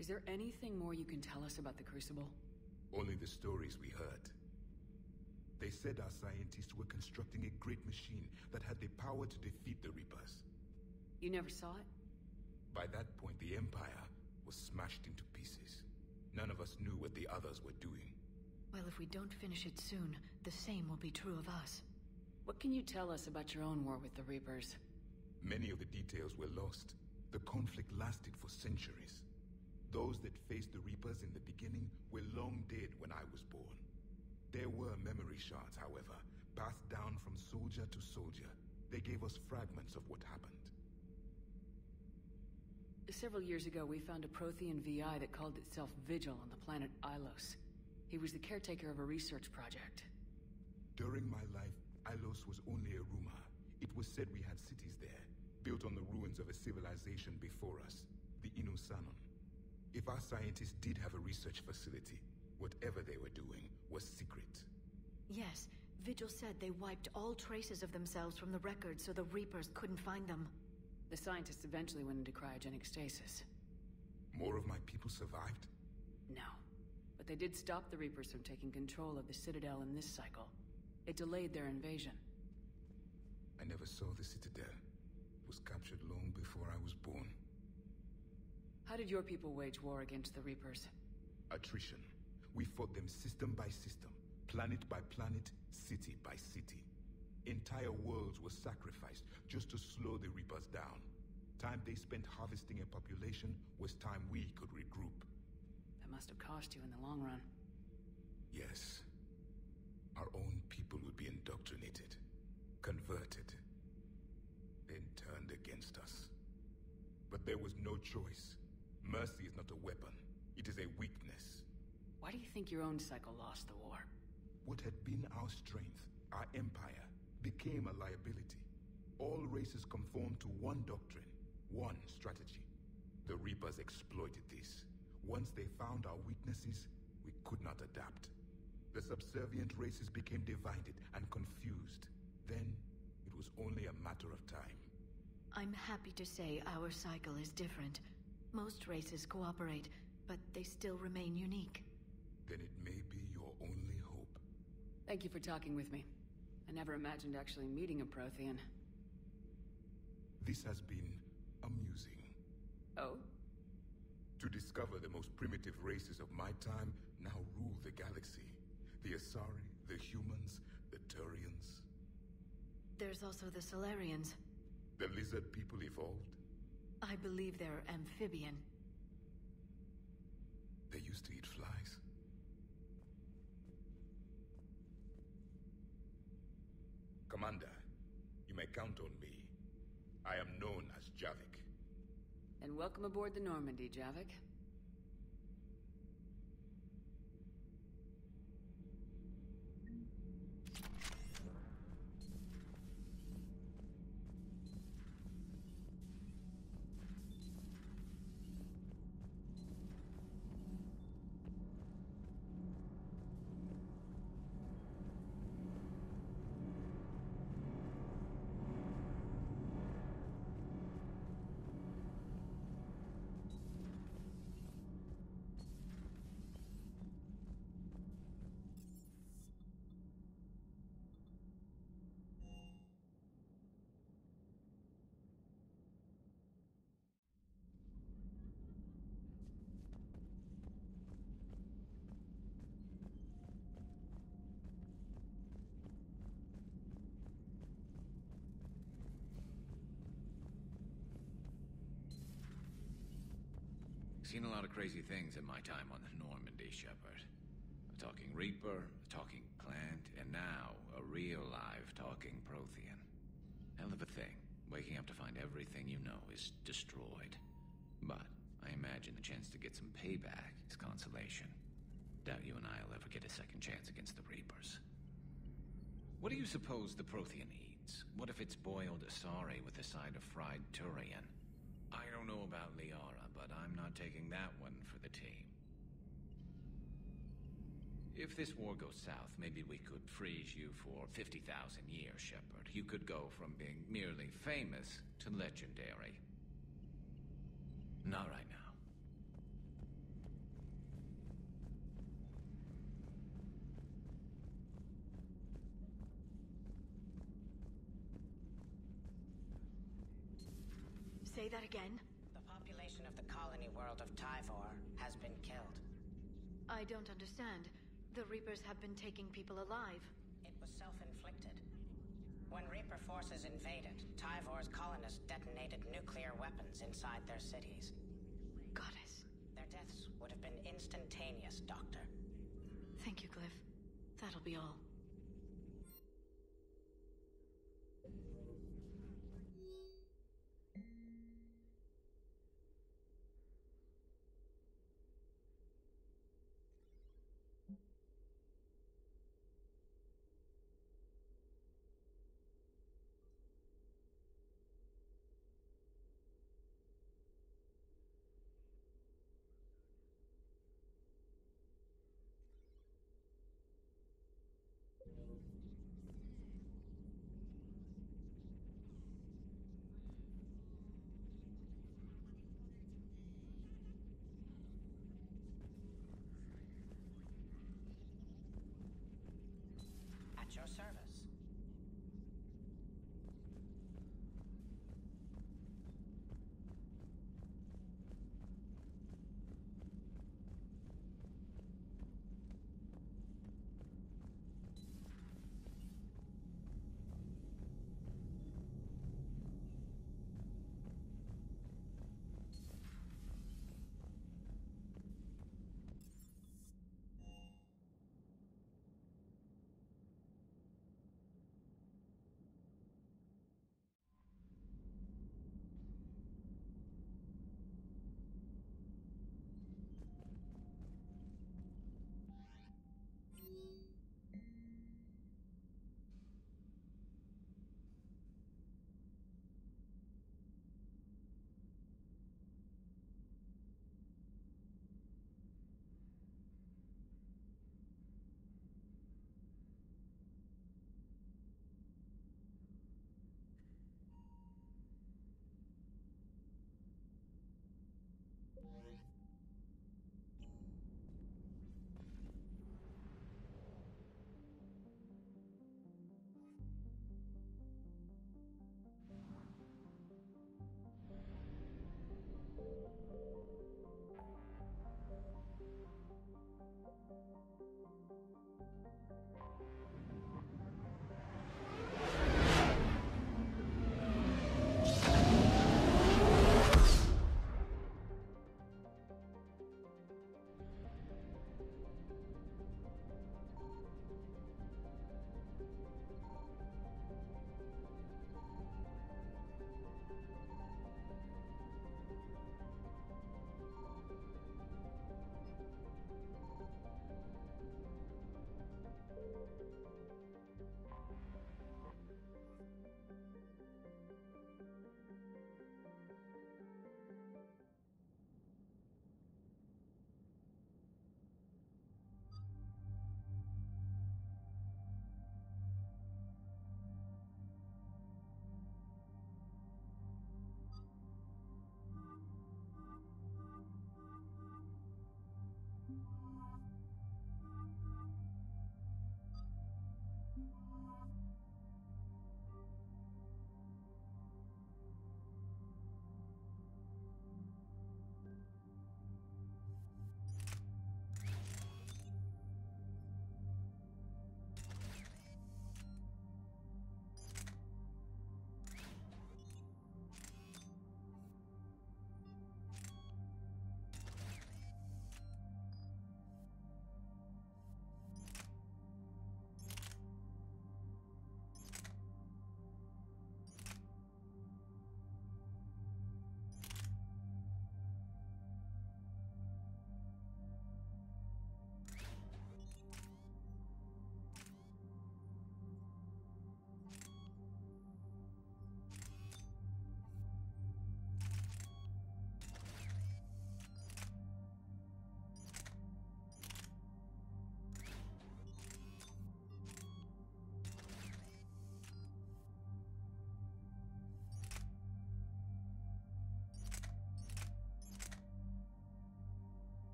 Is there anything more you can tell us about the Crucible? Only the stories we heard. They said our scientists were constructing a great machine that had the power to defeat the Reapers. You never saw it? By that point, the Empire was smashed into pieces. None of us knew what the others were doing. Well, if we don't finish it soon, the same will be true of us. What can you tell us about your own war with the Reapers? Many of the details were lost. The conflict lasted for centuries. Those that faced the Reapers in the beginning were long dead when I was born. There were memory shards, however, passed down from soldier to soldier. They gave us fragments of what happened. Several years ago, we found a Prothean VI that called itself Vigil on the planet Ilos. He was the caretaker of a research project. During my life, Ilos was only a rumor. It was said we had cities there, built on the ruins of a civilization before us, the Inusanon. If our scientists did have a research facility, whatever they were doing was secret. Yes, Vigil said they wiped all traces of themselves from the records so the Reapers couldn't find them. The scientists eventually went into cryogenic stasis. More of my people survived? No. But they did stop the Reapers from taking control of the Citadel in this cycle. It delayed their invasion. I never saw the Citadel. It was captured long before I was born. How did your people wage war against the Reapers? Attrition. We fought them system by system, planet by planet, city by city. Entire worlds were sacrificed just to slow the Reapers down. Time they spent harvesting a population was time we could regroup. That must have cost you in the long run. Yes. Our own people would be indoctrinated, converted, then turned against us. But there was no choice. Mercy is not a weapon. It is a weakness. Why do you think your own cycle lost the war? What had been our strength, our empire, became a liability. All races conformed to one doctrine, one strategy. The Reapers exploited this. Once they found our weaknesses, we could not adapt. The subservient races became divided and confused. Then, it was only a matter of time. I'm happy to say our cycle is different. Most races cooperate, but they still remain unique. Then it may be your only hope. Thank you for talking with me. I never imagined actually meeting a Prothean. This has been amusing. Oh? To discover the most primitive races of my time now rule the galaxy. The Asari, the humans, the Turians. There's also the Solarians. The lizard people evolved? I believe they're amphibian. They used to eat flies. Commander, you may count on me. I am known as Javik. And welcome aboard the Normandy, Javik. Seen a lot of crazy things in my time on the Normandy, Shepard. A talking Reaper, a talking Plant, and now a real live talking Prothean. Hell of a thing, waking up to find everything you know is destroyed. But I imagine the chance to get some payback is consolation. Doubt you and I'll ever get a second chance against the Reapers. What do you suppose the Prothean eats? What if it's boiled Asari with a side of fried Turian? I don't know about Liara, but I'm not taking that one for the team. If this war goes south, maybe we could freeze you for 50,000 years, Shepard. You could go from being merely famous to legendary. Not right now. Say that again? The population of the colony world of Tyvor has been killed. I don't understand. The Reapers have been taking people alive. It was self-inflicted. When Reaper forces invaded, Tyvor's colonists detonated nuclear weapons inside their cities. Goddess. Their deaths would have been instantaneous, Doctor. Thank you, Glyph. That'll be all. At your service.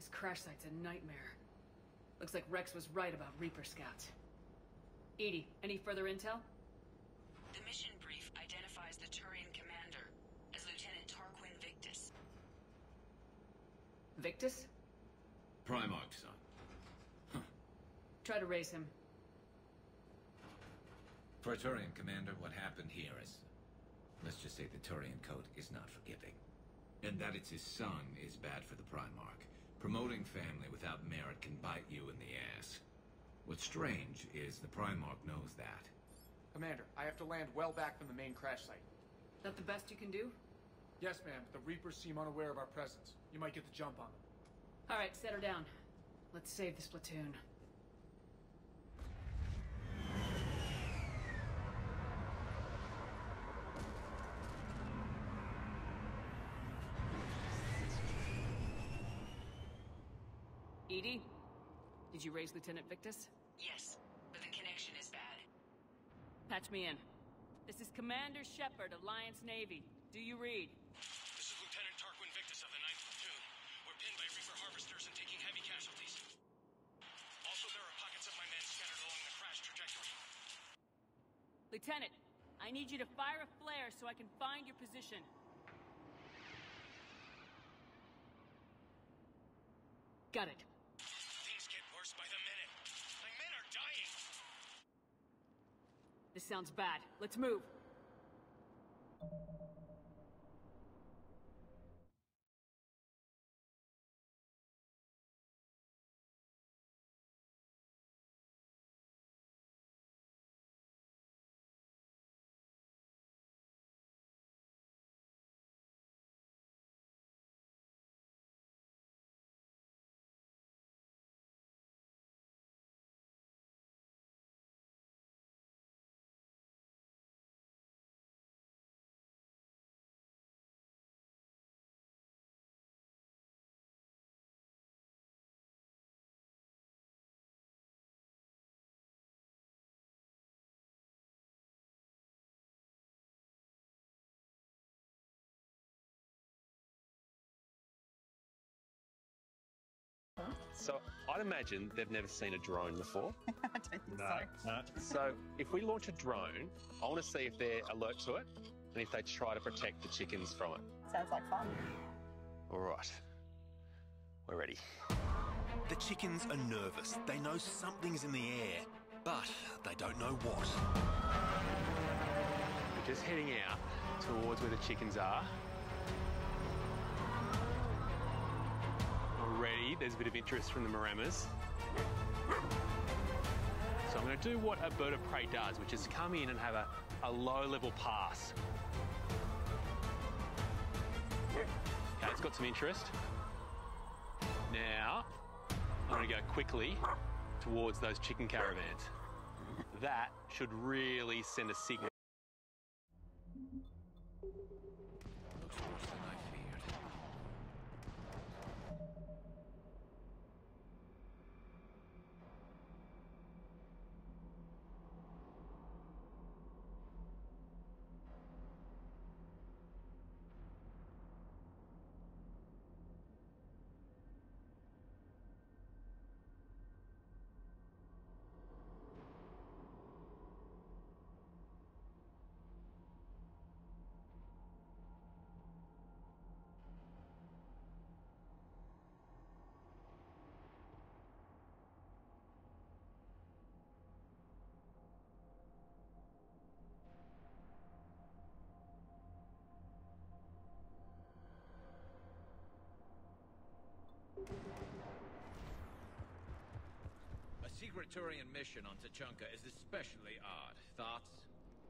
This crash site's a nightmare. Looks like Rex was right about Reaper scouts. EDI, any further intel? The mission brief identifies the Turian commander as Lieutenant Tarquin Victus. Victus? Primarch's son. Try to raise him. For a Turian commander, what happened here is... let's just say the Turian code is not forgiving. And that it's his son is bad for the Primarch. Promoting family without merit can bite you in the ass. What's strange is the Primarch knows that. Commander, I have to land well back from the main crash site. That the best you can do? Yes, ma'am, but the Reapers seem unaware of our presence. You might get the jump on them. Alright, set her down. Let's save this platoon. EDI? Did you raise Lieutenant Victus? Yes, but the connection is bad. Patch me in. This is Commander Shepard, Alliance Navy. Do you read? This is Lieutenant Tarquin Victus of the 9th Platoon. We're pinned by Reaper harvesters and taking heavy casualties. Also, there are pockets of my men scattered along the crash trajectory. Lieutenant, I need you to fire a flare so I can find your position. Got it. Things get worse by the minute. My men are dying! This sounds bad. Let's move. So I'd imagine they've never seen a drone before. I don't think so. So if we launch a drone, I want to see if they're alert to it and if they try to protect the chickens from it. Sounds like fun. All right. We're ready. The chickens are nervous. They know something's in the air, but they don't know what. We're just heading out towards where the chickens are. Already, there's a bit of interest from the Maramas. So I'm going to do what a bird of prey does, which is come in and have a low-level pass. Okay, it's got some interest. Now, I'm going to go quickly towards those chicken caravans. That should really send a signal. Looks worse than I feared. A secret Turian mission on Tuchanka is especially odd. Thoughts?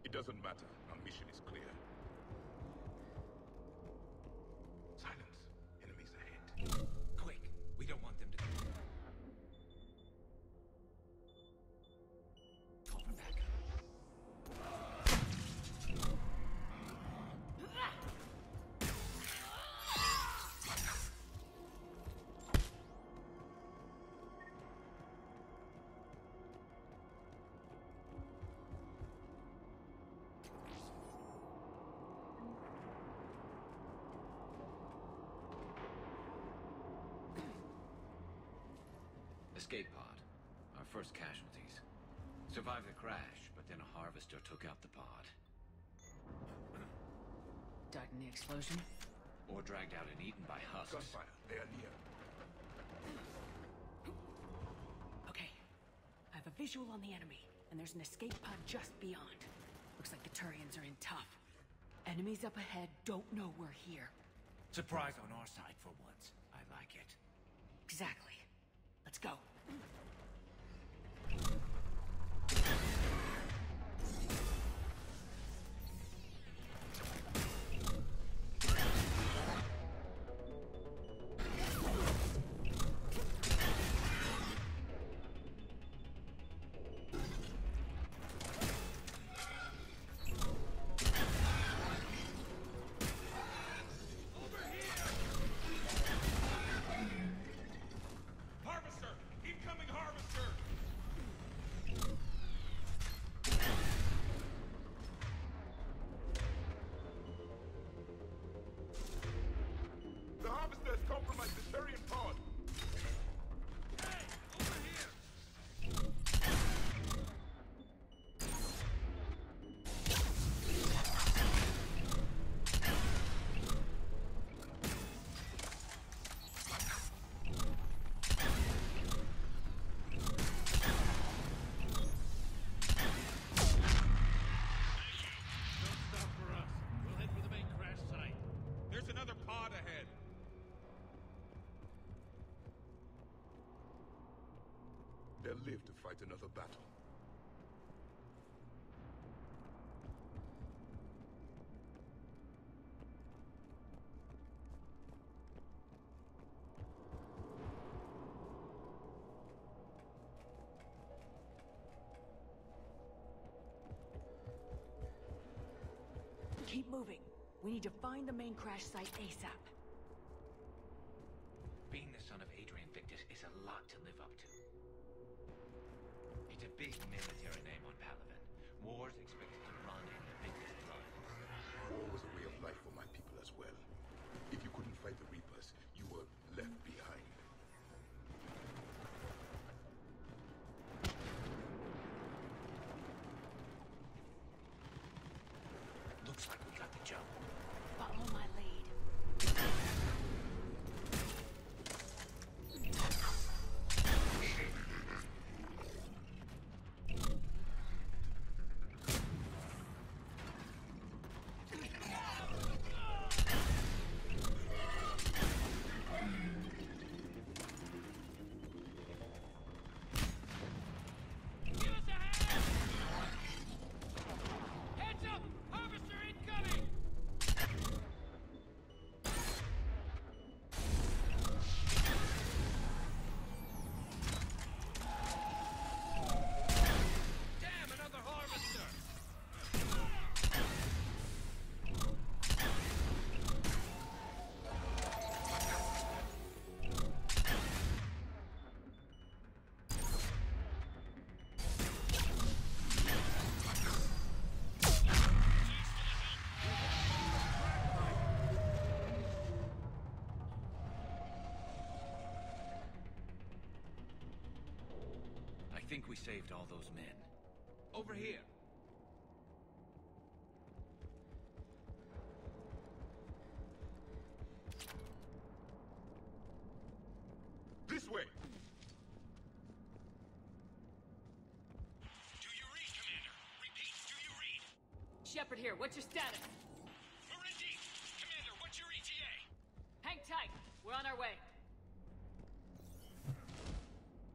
It doesn't matter. Our mission is clear. Silence. Enemies ahead. Quick! We don't want them to... Call for backup. Escape pod. Our first casualties. Survived the crash, but then a harvester took out the pod. Died in the explosion? Or dragged out and eaten by husks. Gunfire. They are near. Okay. I have a visual on the enemy, and there's an escape pod just beyond. Looks like the Turians are in tough. Enemies up ahead don't know we're here. Surprise on our side for once. I like it. Exactly. Let's go. Compromise the Turian pod! Hey! Over here! Don't stop for us. We'll head for the main crash site. There's another pod ahead. They'll live to fight another battle. Keep moving. We need to find the main crash site ASAP. Being the son of Adrian Victus is a lot to live up to. It's a big military name on Palaven. War's expected to run in the Victus blood. War was a way of life for my people as well. If you couldn't fight the Reapers, you were left behind. Looks like we got the jump. Follow my lead. I think we saved all those men. Over here. This way! Do you read, Commander? Repeat, do you read? Shepard here, what's your status? We're in deep. Commander, what's your ETA? Hang tight. We're on our way.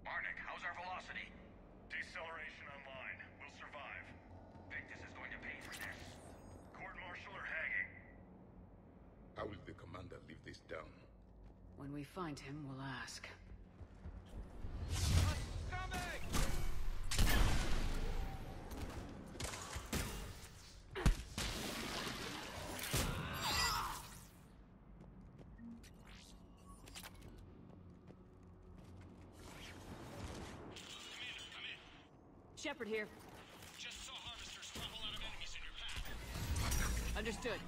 Arnik, how's our velocity? Deceleration online. We'll survive. Victus is going to pay for this. Court-martial or hanging? How will the commander live this down? When we find him, we'll ask. Shepard here. Just saw harvesters drop a lot of enemies in your path. Understood.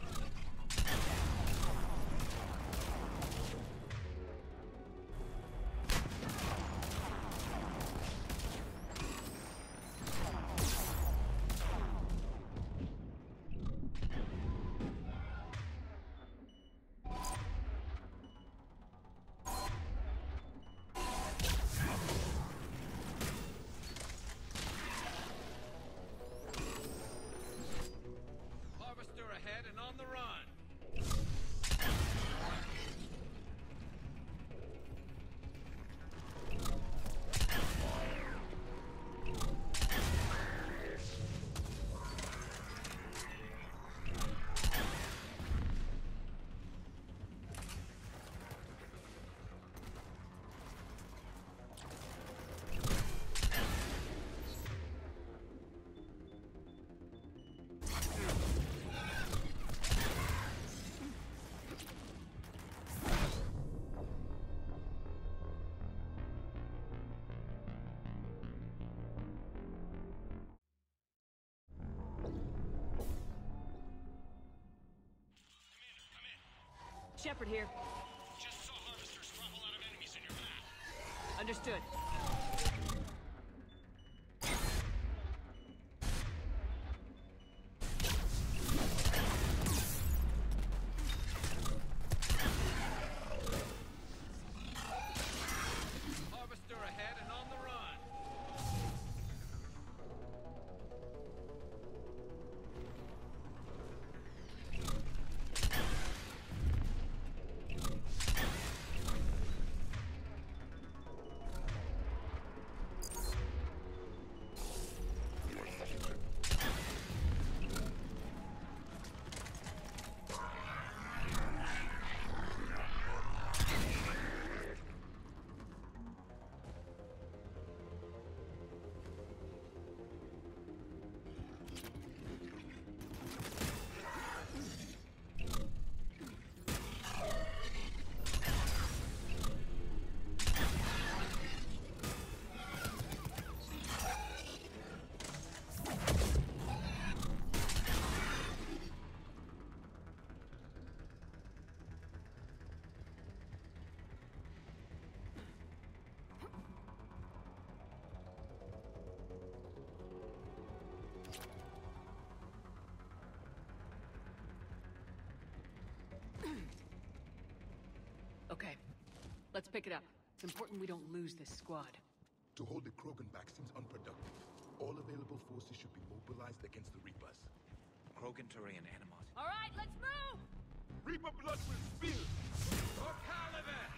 Shepard here. Just saw harvesters drop a lot of enemies in your path. Understood. Harvester ahead and on the run. Okay, let's pick it up. It's important we don't lose this squad. To hold the Krogan back seems unproductive. All available forces should be mobilized against the Reapers. Krogan Turian animals. All right, let's move! Reaper blood will spill! For Caliban!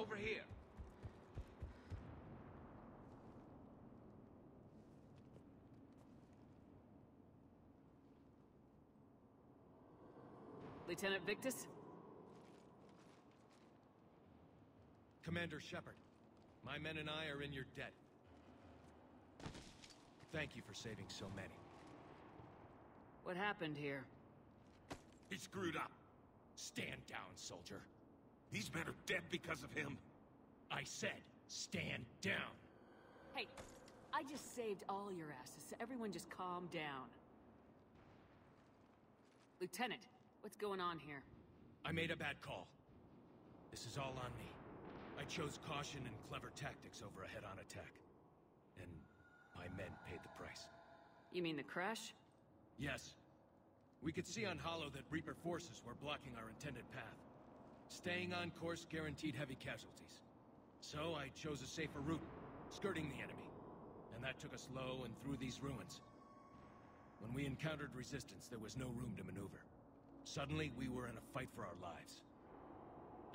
over here. Lieutenant Victus? Commander Shepard, my men and I are in your debt. Thank you for saving so many. What happened here? He screwed up. Stand down, soldier. These men are dead because of him. I said, stand down. Hey, I just saved all your asses, so everyone just calm down. Lieutenant, what's going on here? I made a bad call. This is all on me. I chose caution and clever tactics over a head-on attack. And my men paid the price. You mean the crash? Yes. We could see on Hollow that Reaper forces were blocking our intended path. Staying on course guaranteed heavy casualties. So I chose a safer route, skirting the enemy. And that took us low and through these ruins. When we encountered resistance, there was no room to maneuver. Suddenly, we were in a fight for our lives.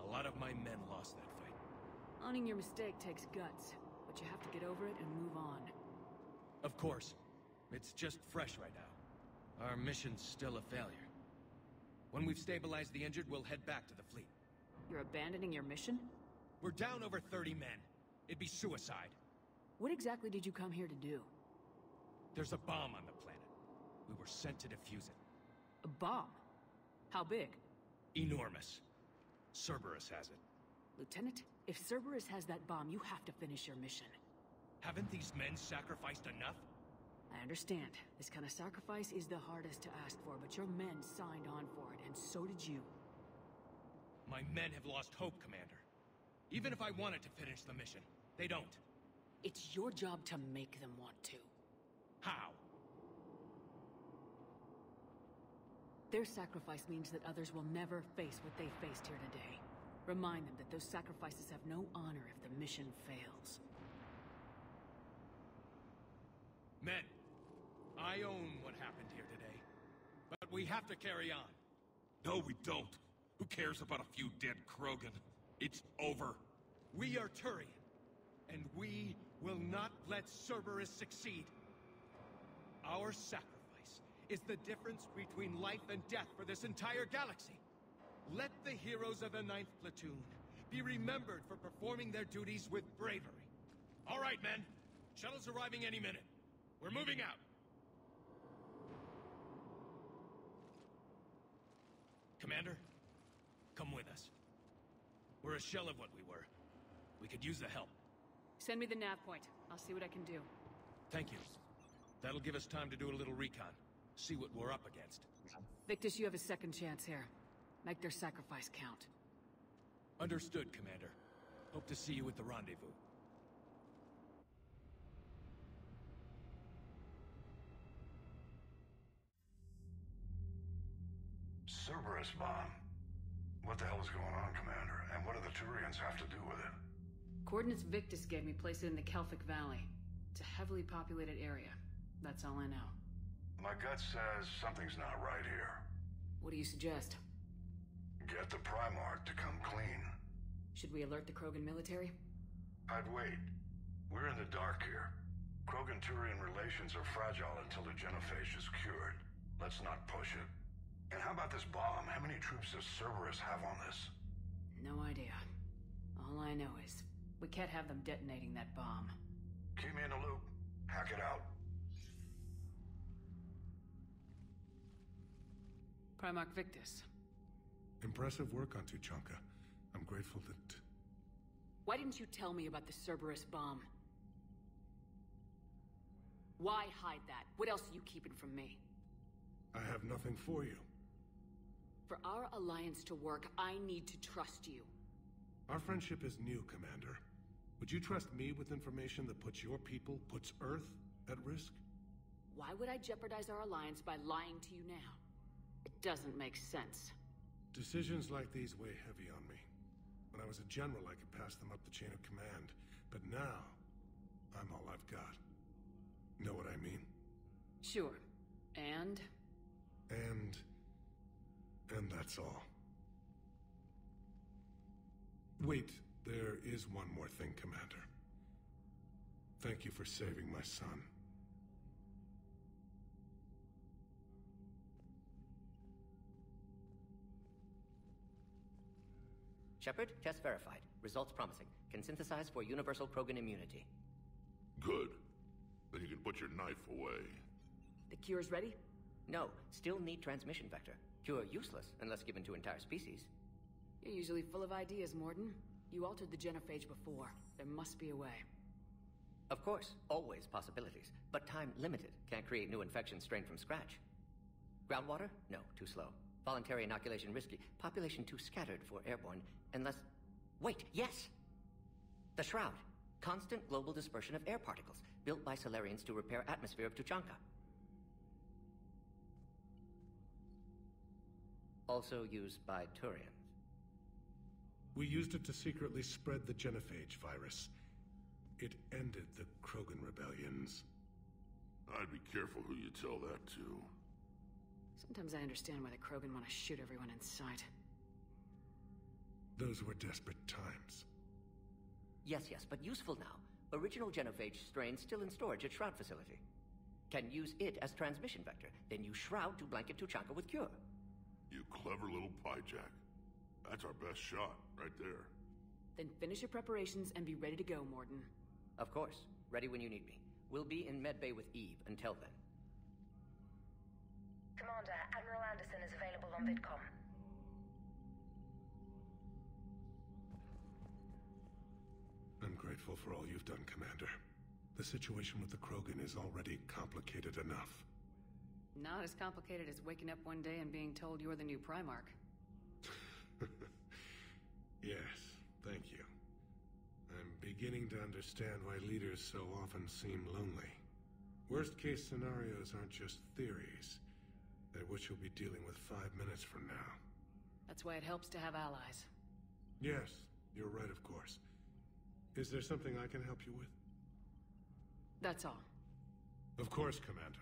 A lot of my men lost that fight. Owning your mistake takes guts, but you have to get over it and move on. Of course. It's just fresh right now. Our mission's still a failure. When we've stabilized the injured, we'll head back to the fleet. You're abandoning your mission? We're down over 30 men. It'd be suicide. What exactly did you come here to do? There's a bomb on the planet. We were sent to defuse it. A bomb? How big? Enormous. Cerberus has it. Lieutenant, if Cerberus has that bomb, you have to finish your mission. Haven't these men sacrificed enough? I understand. This kind of sacrifice is the hardest to ask for, but your men signed on for it, and so did you. My men have lost hope, Commander. Even if I wanted to finish the mission, they don't. It's your job to make them want to. How? Their sacrifice means that others will never face what they faced here today. Remind them that those sacrifices have no honor if the mission fails. Men, I own what happened here today. But we have to carry on. No, we don't. Who cares about a few dead Krogan? It's over. We are Turian, and we will not let Cerberus succeed. Our sacrifice is the difference between life and death for this entire galaxy. Let the heroes of the 9th Platoon be remembered for performing their duties with bravery. All right, men. Shuttle's arriving any minute. We're moving out. Commander, come with us. We're a shell of what we were. We could use the help. Send me the nav point. I'll see what I can do. Thank you. That'll give us time to do a little recon. See what we're up against. Victus, you have a second chance here. Make their sacrifice count. Understood, Commander. Hope to see you at the rendezvous. Cerberus bomb. What the hell is going on, Commander? And what do the Turians have to do with it? Coordinates Victus gave me place it in the Kelphic Valley. It's a heavily populated area. That's all I know. My gut says something's not right here. What do you suggest? Get the Primarch to come clean. Should we alert the Krogan military? I'd wait. We're in the dark here. Krogan-Turian relations are fragile until the genophage is cured. Let's not push it. And how about this bomb? How many troops does Cerberus have on this? No idea. All I know is, we can't have them detonating that bomb. Keep me in the loop. Hack it out. Primarch Victus. Impressive work on Tuchanka. I'm grateful that... Why didn't you tell me about the Cerberus bomb? Why hide that? What else are you keeping from me? I have nothing for you. For our alliance to work, I need to trust you. Our friendship is new, Commander. Would you trust me with information that puts your people, puts Earth, at risk? Why would I jeopardize our alliance by lying to you now? It doesn't make sense. Decisions like these weigh heavy on me. When I was a general, I could pass them up the chain of command. But now, I'm all I've got. Know what I mean? Sure. And that's all. Wait, There is one more thing, Commander. Thank you for saving my son. Shepard, test verified. Results promising. Can synthesize for universal Krogan immunity. Good. Then you can put your knife away. The cure's ready? No, still need transmission vector. Cure useless unless given to entire species. You're usually full of ideas, Mordin. You altered the genophage before. There must be a way. Of course, always possibilities, but time limited. Can't create new infection strain from scratch. Groundwater? No, too slow. Voluntary inoculation risky. Population too scattered for airborne, unless... Wait, yes! The Shroud. Constant global dispersion of air particles, built by Solarians to repair atmosphere of Tuchanka. Also used by Turians. We used it to secretly spread the genophage virus. It ended the Krogan rebellions. I'd be careful who you tell that to. Sometimes I understand why the Krogan want to shoot everyone in sight. Those were desperate times. Yes, but useful now. Original genophage strain still in storage at Shroud facility. Can use it as transmission vector, then use Shroud to blanket Tuchanka with cure. You clever little pyjack. That's our best shot, right there. Then finish your preparations and be ready to go, Mordin. Of course. Ready when you need me. We'll be in Medbay with Eve until then. Commander, Admiral Anderson is available on VidCom. I'm grateful for all you've done, Commander. The situation with the Krogan is already complicated enough. Not as complicated as waking up one day and being told you're the new Primarch. Yes, thank you. I'm beginning to understand why leaders so often seem lonely. Worst-case scenarios aren't just theories. They're what you'll be dealing with 5 minutes from now. That's why it helps to have allies. Yes, you're right, of course. Is there something I can help you with? That's all. Of course, Commander.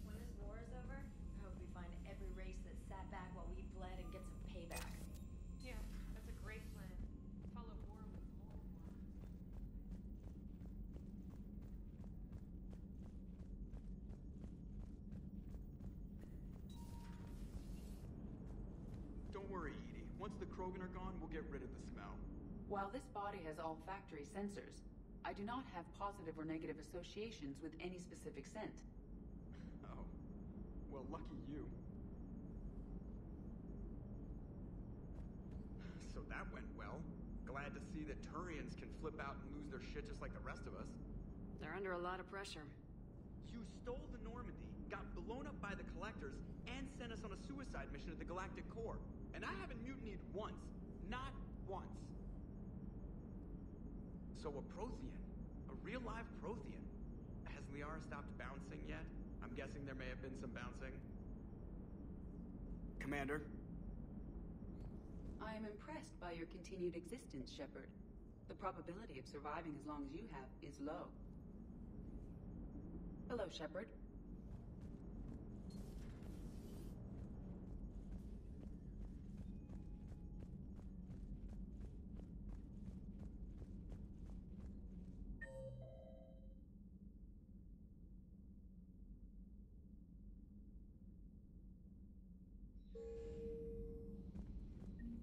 When this war is over, I hope we find every race that sat back while we bled and get some payback. Yeah, that's a great plan. Follow war with more. Don't worry, Edie. Once the Krogan are gone, we'll get rid of the smell. While this body has all factory sensors, I do not have positive or negative associations with any specific scent. Oh. Well, lucky you. So that went well. Glad to see that Turians can flip out and lose their shit just like the rest of us. They're under a lot of pressure. You stole the Normandy, got blown up by the Collectors, and sent us on a suicide mission at the Galactic Core. And I haven't mutinied once. Not once. So a Prothean. A real live Prothean. Has Liara stopped bouncing yet? I'm guessing there may have been some bouncing. Commander? I am impressed by your continued existence, Shepard. The probability of surviving as long as you have is low. Hello, Shepard.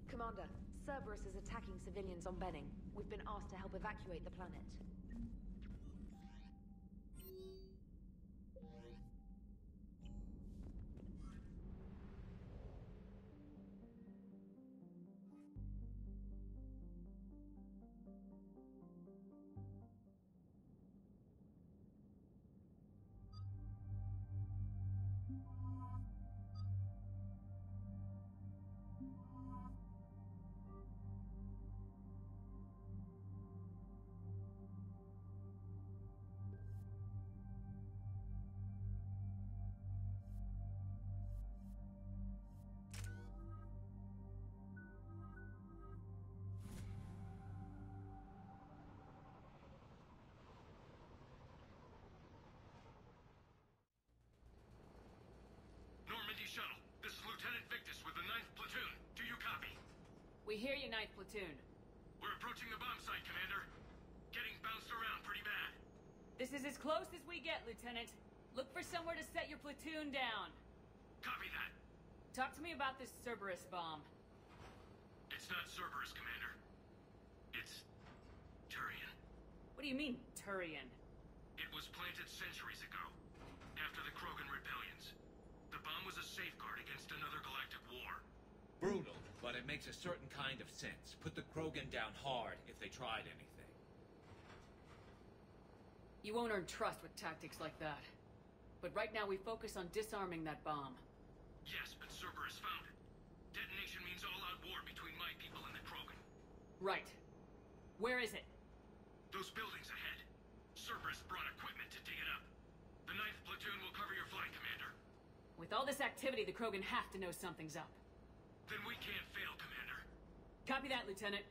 Commander, Cerberus is attacking civilians on Benning. We've been asked to help evacuate the planet. Shuttle. This is Lieutenant Victus with the 9th Platoon. Do you copy? We hear you, 9th Platoon. We're approaching the bomb site, Commander. Getting bounced around pretty bad. This is as close as we get, Lieutenant. Look for somewhere to set your platoon down. Copy that. Talk to me about this Cerberus bomb. It's not Cerberus, Commander. It's Turian. What do you mean, Turian? It was planted centuries ago, after the Krogan rebellions. The bomb was a safeguard against another galactic war. Brutal, but it makes a certain kind of sense. Put the Krogan down hard if they tried anything. You won't earn trust with tactics like that. But right now we focus on disarming that bomb. Yes, but Cerberus found it. Detonation means all-out war between my people and the Krogan. Right. Where is it? Those buildings ahead. Cerberus brought equipment to dig it up. The 9th Platoon will cover your flank, Commander. With all this activity, the Krogan have to know something's up. Then we can't fail, Commander. Copy that, Lieutenant.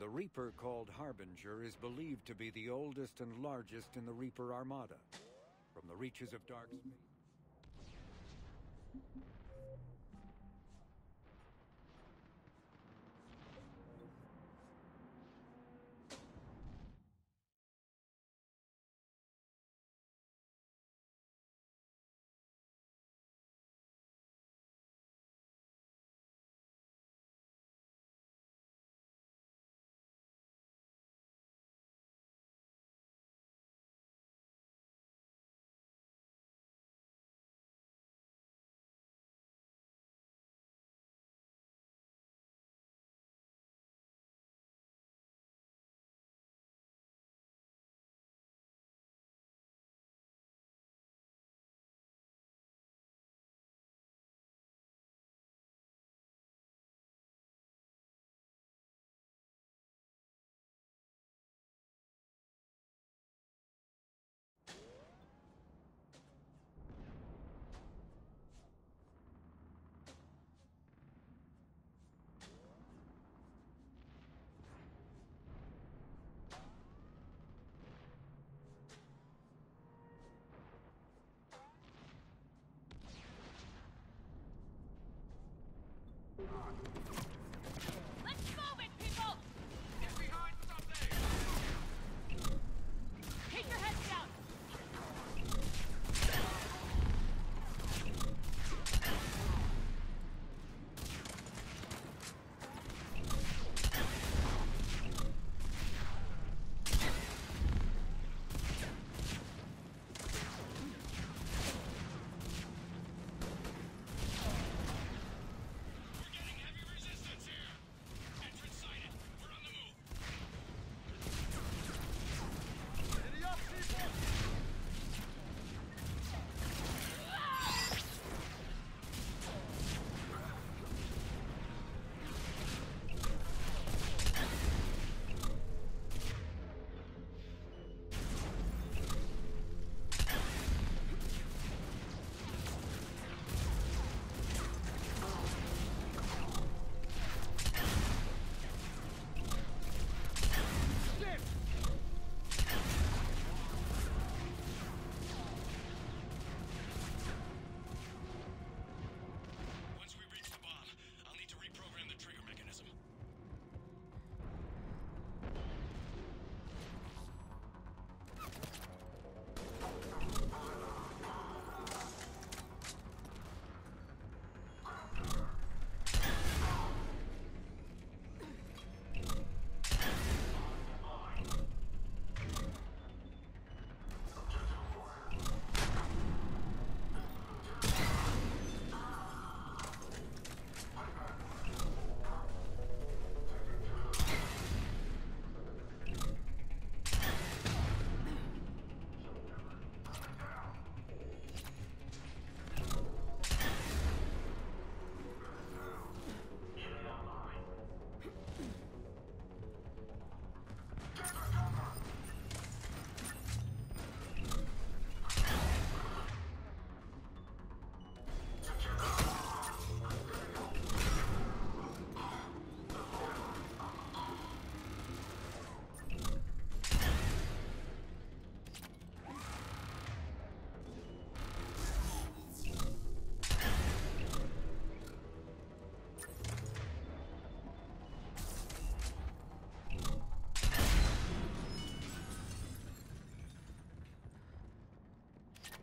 The Reaper called Harbinger is believed to be the oldest and largest in the Reaper Armada. From the reaches of dark space... Let's move it, people! Get behind something! Keep your heads down!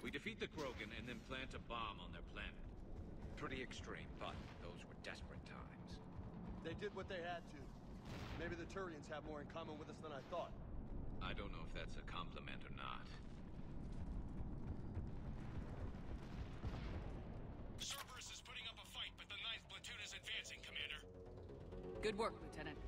We defeat the Krogan and then plant a bomb on their planet. Pretty extreme, but those were desperate times. They did what they had to. Maybe the Turians have more in common with us than I thought. I don't know if that's a compliment or not. Cerberus is putting up a fight, but the 9th platoon is advancing, Commander. Good work, Lieutenant.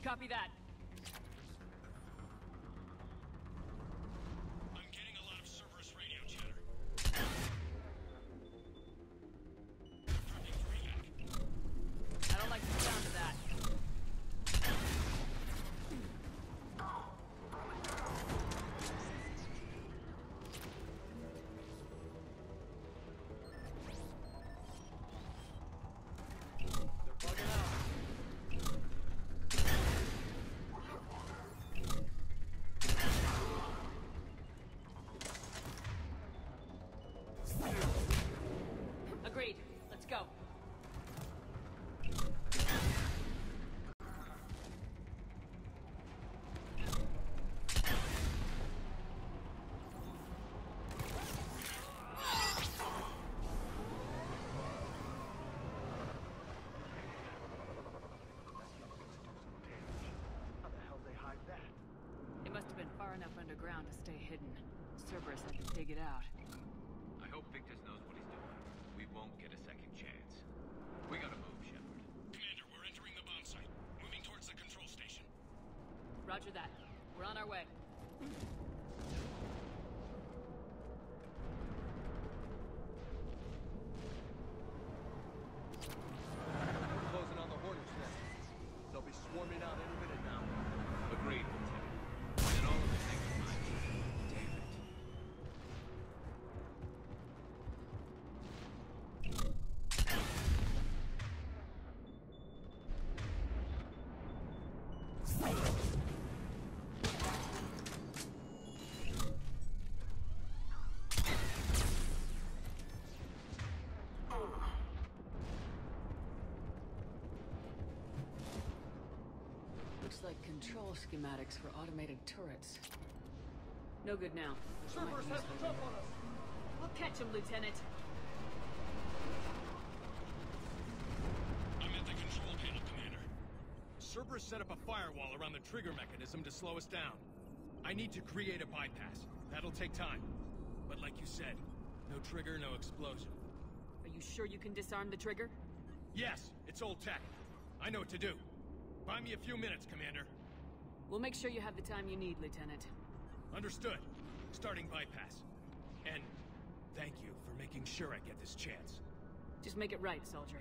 Copy that. I'm getting a lot of Cerberus radio chatter. Dropping 3 back. I don't like the sound of that. Agreed. Let's go. How the hell they hide that? It must have been far enough underground to stay hidden. Cerberus had to dig it out. I hope Victus knows what he's doing. We won't get a second chance. We gotta move, Shepard. Commander, we're entering the bomb site. Moving towards the control station. Roger that. We're on our way. We're closing on the Hornets nest. They'll be swarming out any minute now. Agreed, Lieutenant. And all of the things are mine. Damn it. Looks like control schematics for automated turrets. No good now. Cerberus has to jump on us! We'll catch him, Lieutenant. I'm at the control panel, Commander. Cerberus set up a firewall around the trigger mechanism to slow us down. I need to create a bypass. That'll take time. But like you said, no trigger, no explosion. Are you sure you can disarm the trigger? Yes, it's old tech. I know what to do. Buy me a few minutes, Commander. We'll make sure you have the time you need, Lieutenant. Understood. Starting bypass. And thank you for making sure I get this chance. Just make it right, soldier.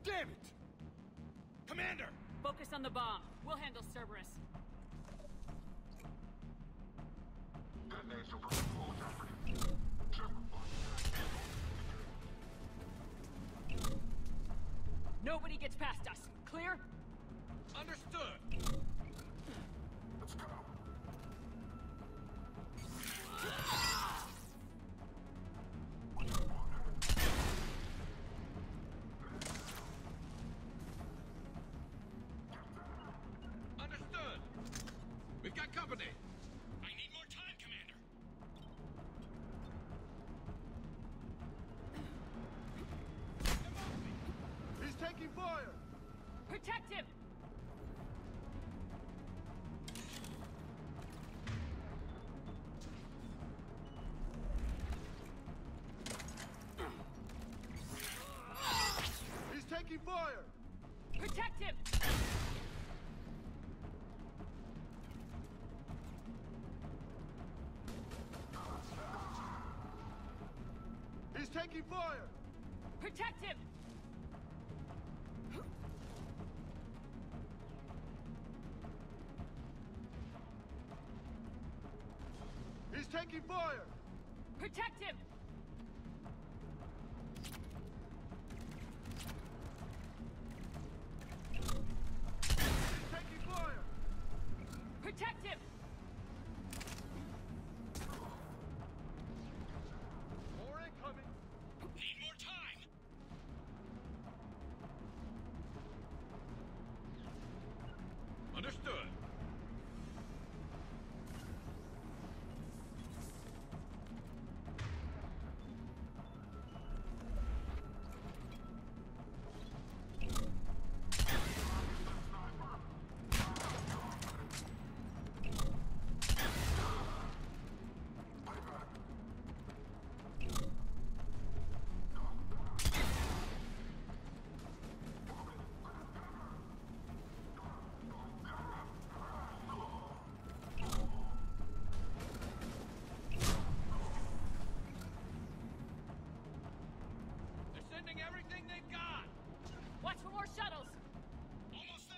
Damn it! Commander! Focus on the bomb. We'll handle Cerberus. Nobody gets past us. Clear? Understood! Let's go. Understood! We've got company! I need more time, Commander. He's taking fire! Protect him! He's taking fire! Protect him! He's taking fire! Protect him! He's taking fire! Protect him! He's taking fire! Protect him! More incoming! Need more time. Understood! shuttles! Almost there!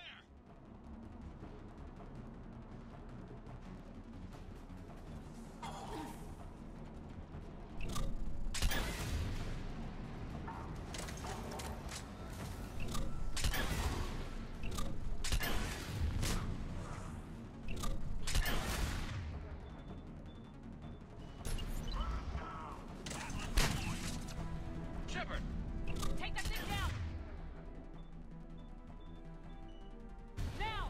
Shepard! Take that thing down! Now!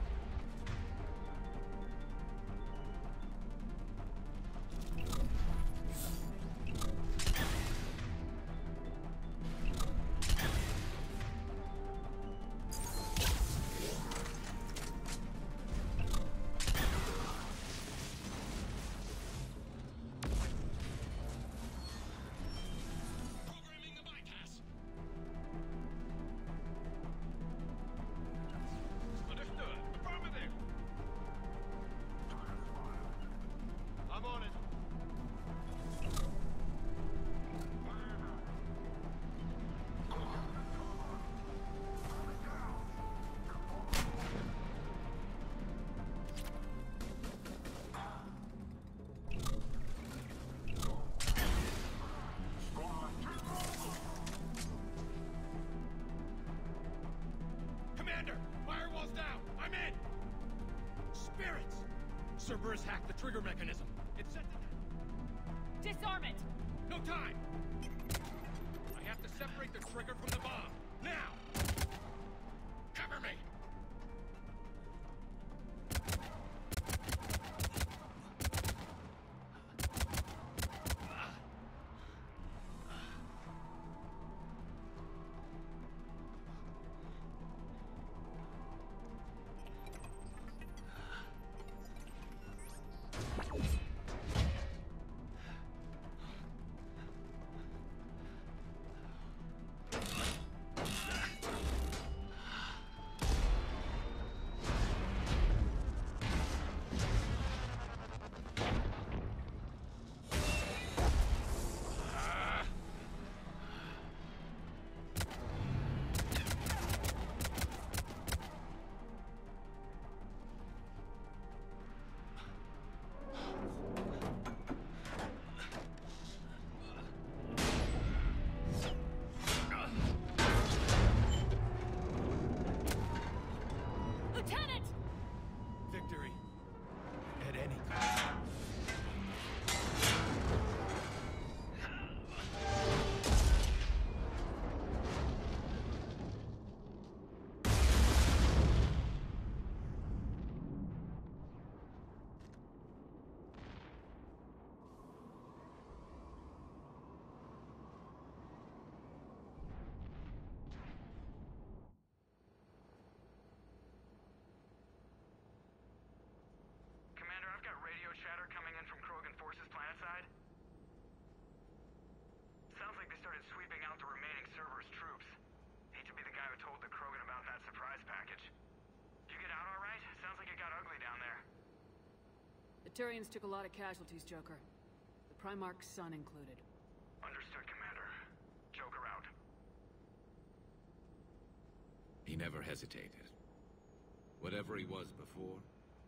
Programming the bypass. Understood. Affirmative. I'm on it. Commander! Firewall's down! I'm in! Spirits! Cerberus hacked the trigger mechanism. It's set to... Disarm it! No time! I have to separate the trigger from the bomb. Now! Cover me! Lieutenant! Victory. At any cost. Commander, I've got radio chatter coming in from Krogan forces planetside. Sounds like they started sweeping out the remaining Cerberus troops. Hate to be the guy who told the Krogan about that surprise package. You get out all right? Sounds like it got ugly down there. The Turians took a lot of casualties, Joker. The Primarch's son included. Understood, Commander. Joker out. He never hesitated. Whatever he was before,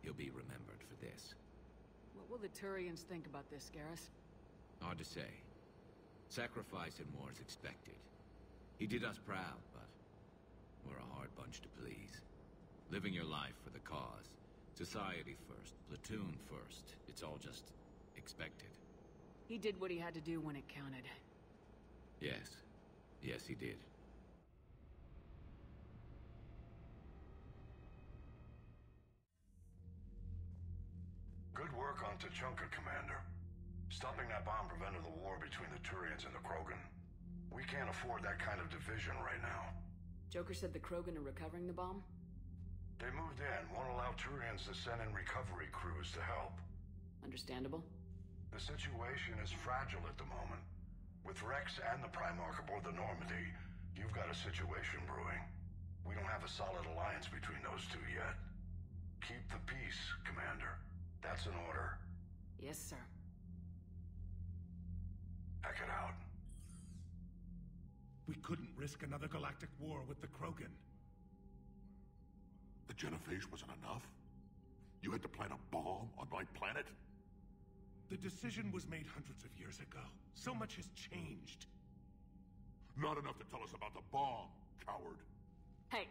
he'll be remembered for this. What will the Turians think about this, Garrus? Hard to say. Sacrifice and more is expected. He did us proud, but we're a hard bunch to please. Living your life for the cause. Society first, platoon first. It's all just expected. He did what he had to do when it counted. Yes. Yes, he did. Good work on Tuchanka, Commander. Stopping that bomb prevented the war between the Turians and the Krogan. We can't afford that kind of division right now. Joker said the Krogan are recovering the bomb? They moved in, won't allow Turians to send in recovery crews to help. Understandable. The situation is fragile at the moment. With Rex and the Primarch aboard the Normandy, you've got a situation brewing. We don't have a solid alliance between those two yet. Keep the peace, Commander. That's an order. Yes, sir. Hackett out. We couldn't risk another galactic war with the Krogan. Genophage wasn't enough? You had to plant a bomb on my planet? The decision was made hundreds of years ago. So much has changed. Not enough to tell us about the bomb, coward. Hey.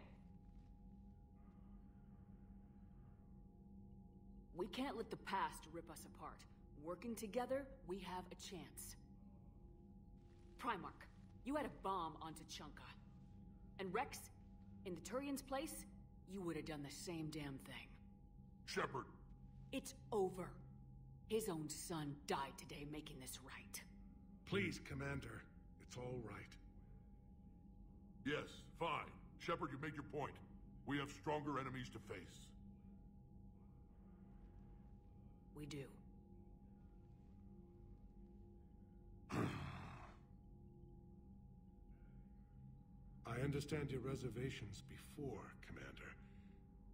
We can't let the past rip us apart. Working together, we have a chance. Primarch, you had a bomb onto Chunka. And Rex, in the Turian's place, you would have done the same damn thing. Shepard! It's over. His own son died today making this right. Please, Commander. It's all right. Yes, fine. Shepard, you made your point. We have stronger enemies to face. We do. I understand your reservations before, Commander.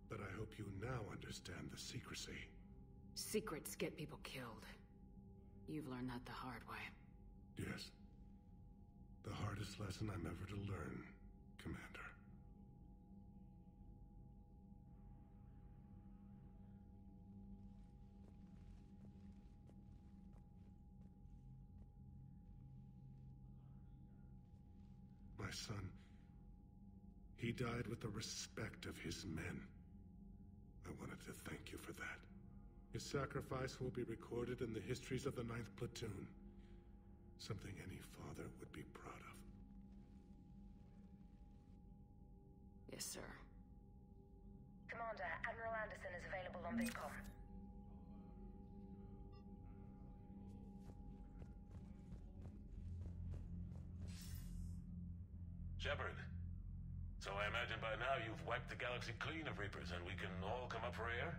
But I hope you now understand the secrecy. Secrets get people killed. You've learned that the hard way. Yes. The hardest lesson I'm ever to learn, Commander. My son, he died with the respect of his men. I wanted to thank you for that. His sacrifice will be recorded in the histories of the 9th Platoon. Something any father would be proud of. Yes, sir. Commander, Admiral Anderson is available on VidCom. Shepard, so I imagine by now you've wiped the galaxy clean of Reapers and we can all come up for air?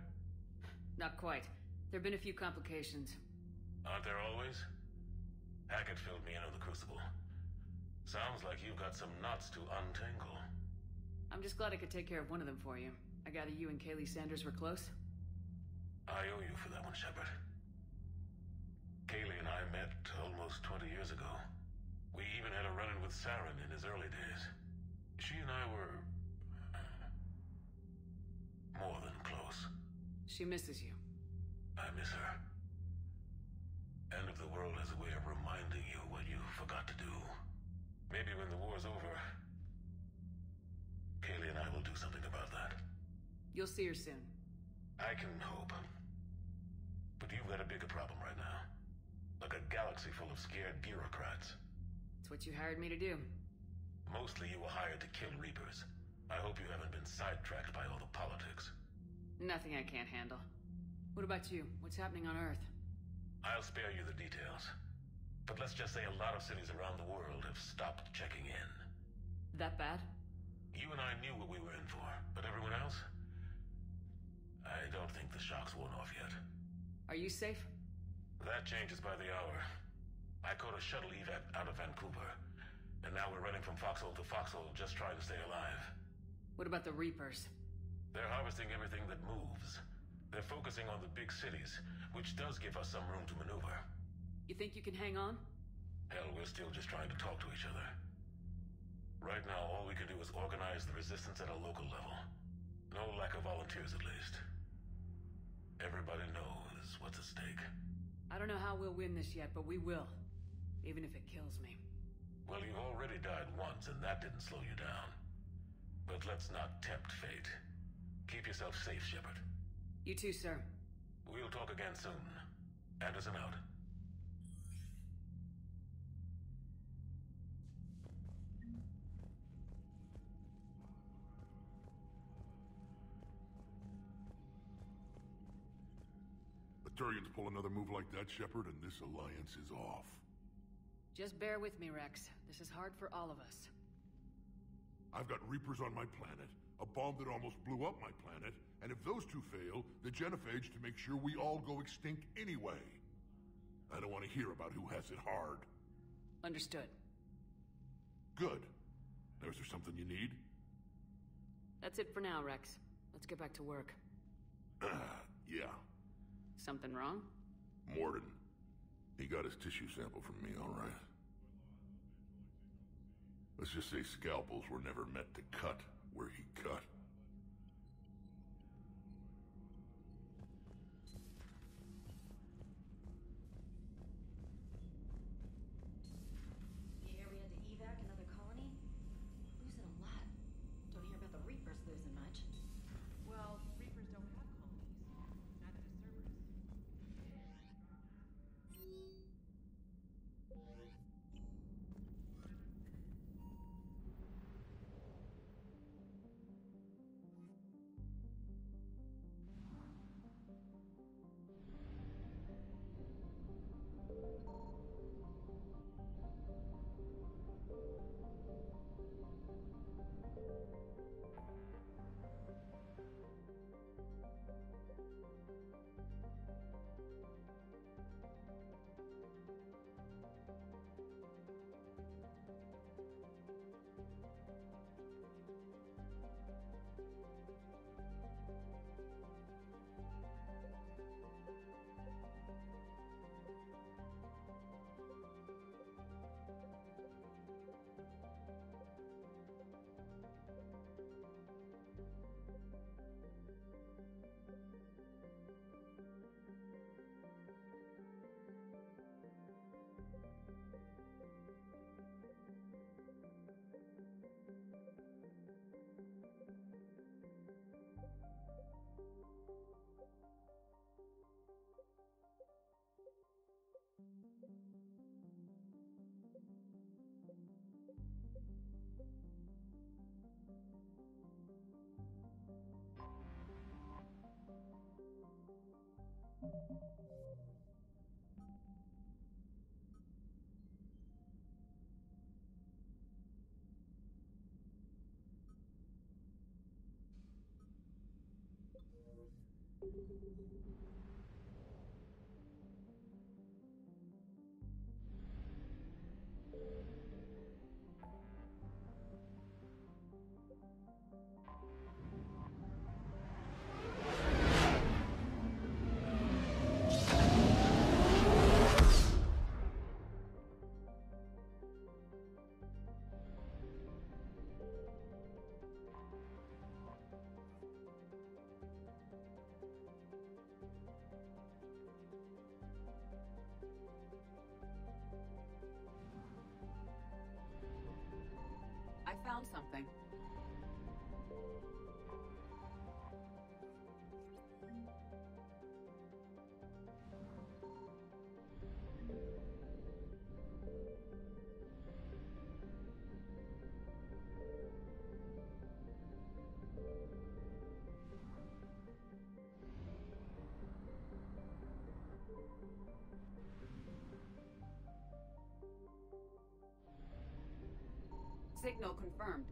Not quite. There have been a few complications. Aren't there always? Hackett filled me in on the Crucible. Sounds like you've got some knots to untangle. I'm just glad I could take care of one of them for you. I gather you and Kaylee Sanders were close? I owe you for that one, Shepard. Kaylee and I met almost 20 years ago. We even had a run-in with Saren in his early days. She and I were... more than close. She misses you. I miss her. End of the world has a way of reminding you what you forgot to do. Maybe when the war's over, Kaylee and I will do something about that. You'll see her soon. I can hope. But you've got a bigger problem right now. Like a galaxy full of scared bureaucrats. It's what you hired me to do. Mostly you were hired to kill Reapers. I hope you haven't been sidetracked by all the politics. Nothing I can't handle. What about you? What's happening on Earth? I'll spare you the details. But let's just say a lot of cities around the world have stopped checking in. That bad? You and I knew what we were in for, but everyone else? I don't think the shock's worn off yet. Are you safe? That changes by the hour. I caught a shuttle evac out of Vancouver, and now we're running from foxhole to foxhole just trying to stay alive. What about the Reapers? They're harvesting everything that moves. They're focusing on the big cities, which does give us some room to maneuver. You think you can hang on? Hell, we're still just trying to talk to each other. Right now, all we can do is organize the resistance at a local level. No lack of volunteers, at least. Everybody knows what's at stake. I don't know how we'll win this yet, but we will. Even if it kills me. Well, you already died once, and that didn't slow you down. But let's not tempt fate. Keep yourself safe, Shepard. You too, sir. We'll talk again soon. Anderson out. The Turians pull another move like that, Shepard, and this alliance is off. Just bear with me, Rex. This is hard for all of us. I've got Reapers on my planet, a bomb that almost blew up my planet, and if those two fail, the Genophage to make sure we all go extinct anyway. I don't want to hear about who has it hard. Understood. Good. Now, is there something you need? That's it for now, Rex. Let's get back to work. Yeah. Something wrong? Morden. He got his tissue sample from me, all right. Let's just say scalpels were never meant to cut where he cut. I found something. Signal confirmed.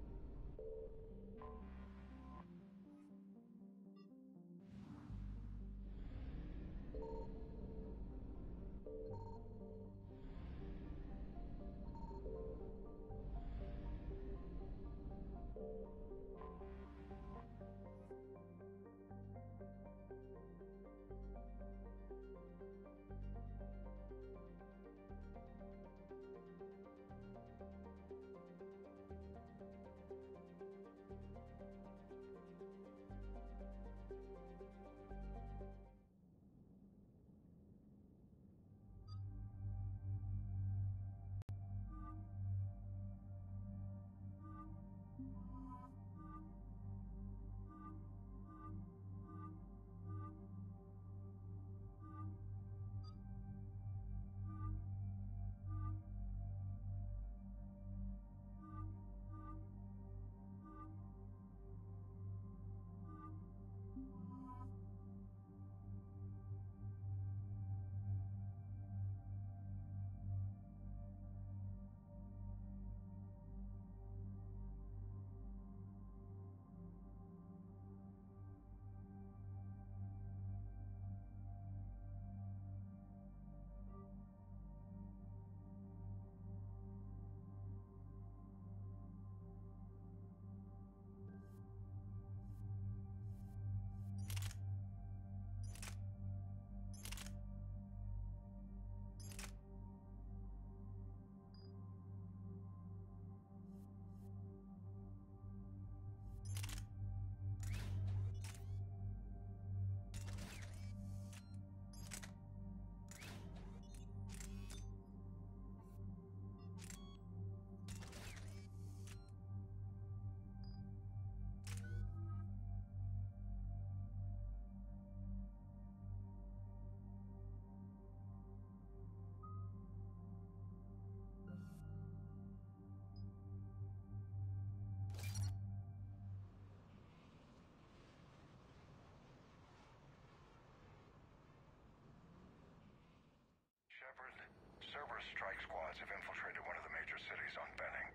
Cerberus strike squads have infiltrated one of the major cities on Benning.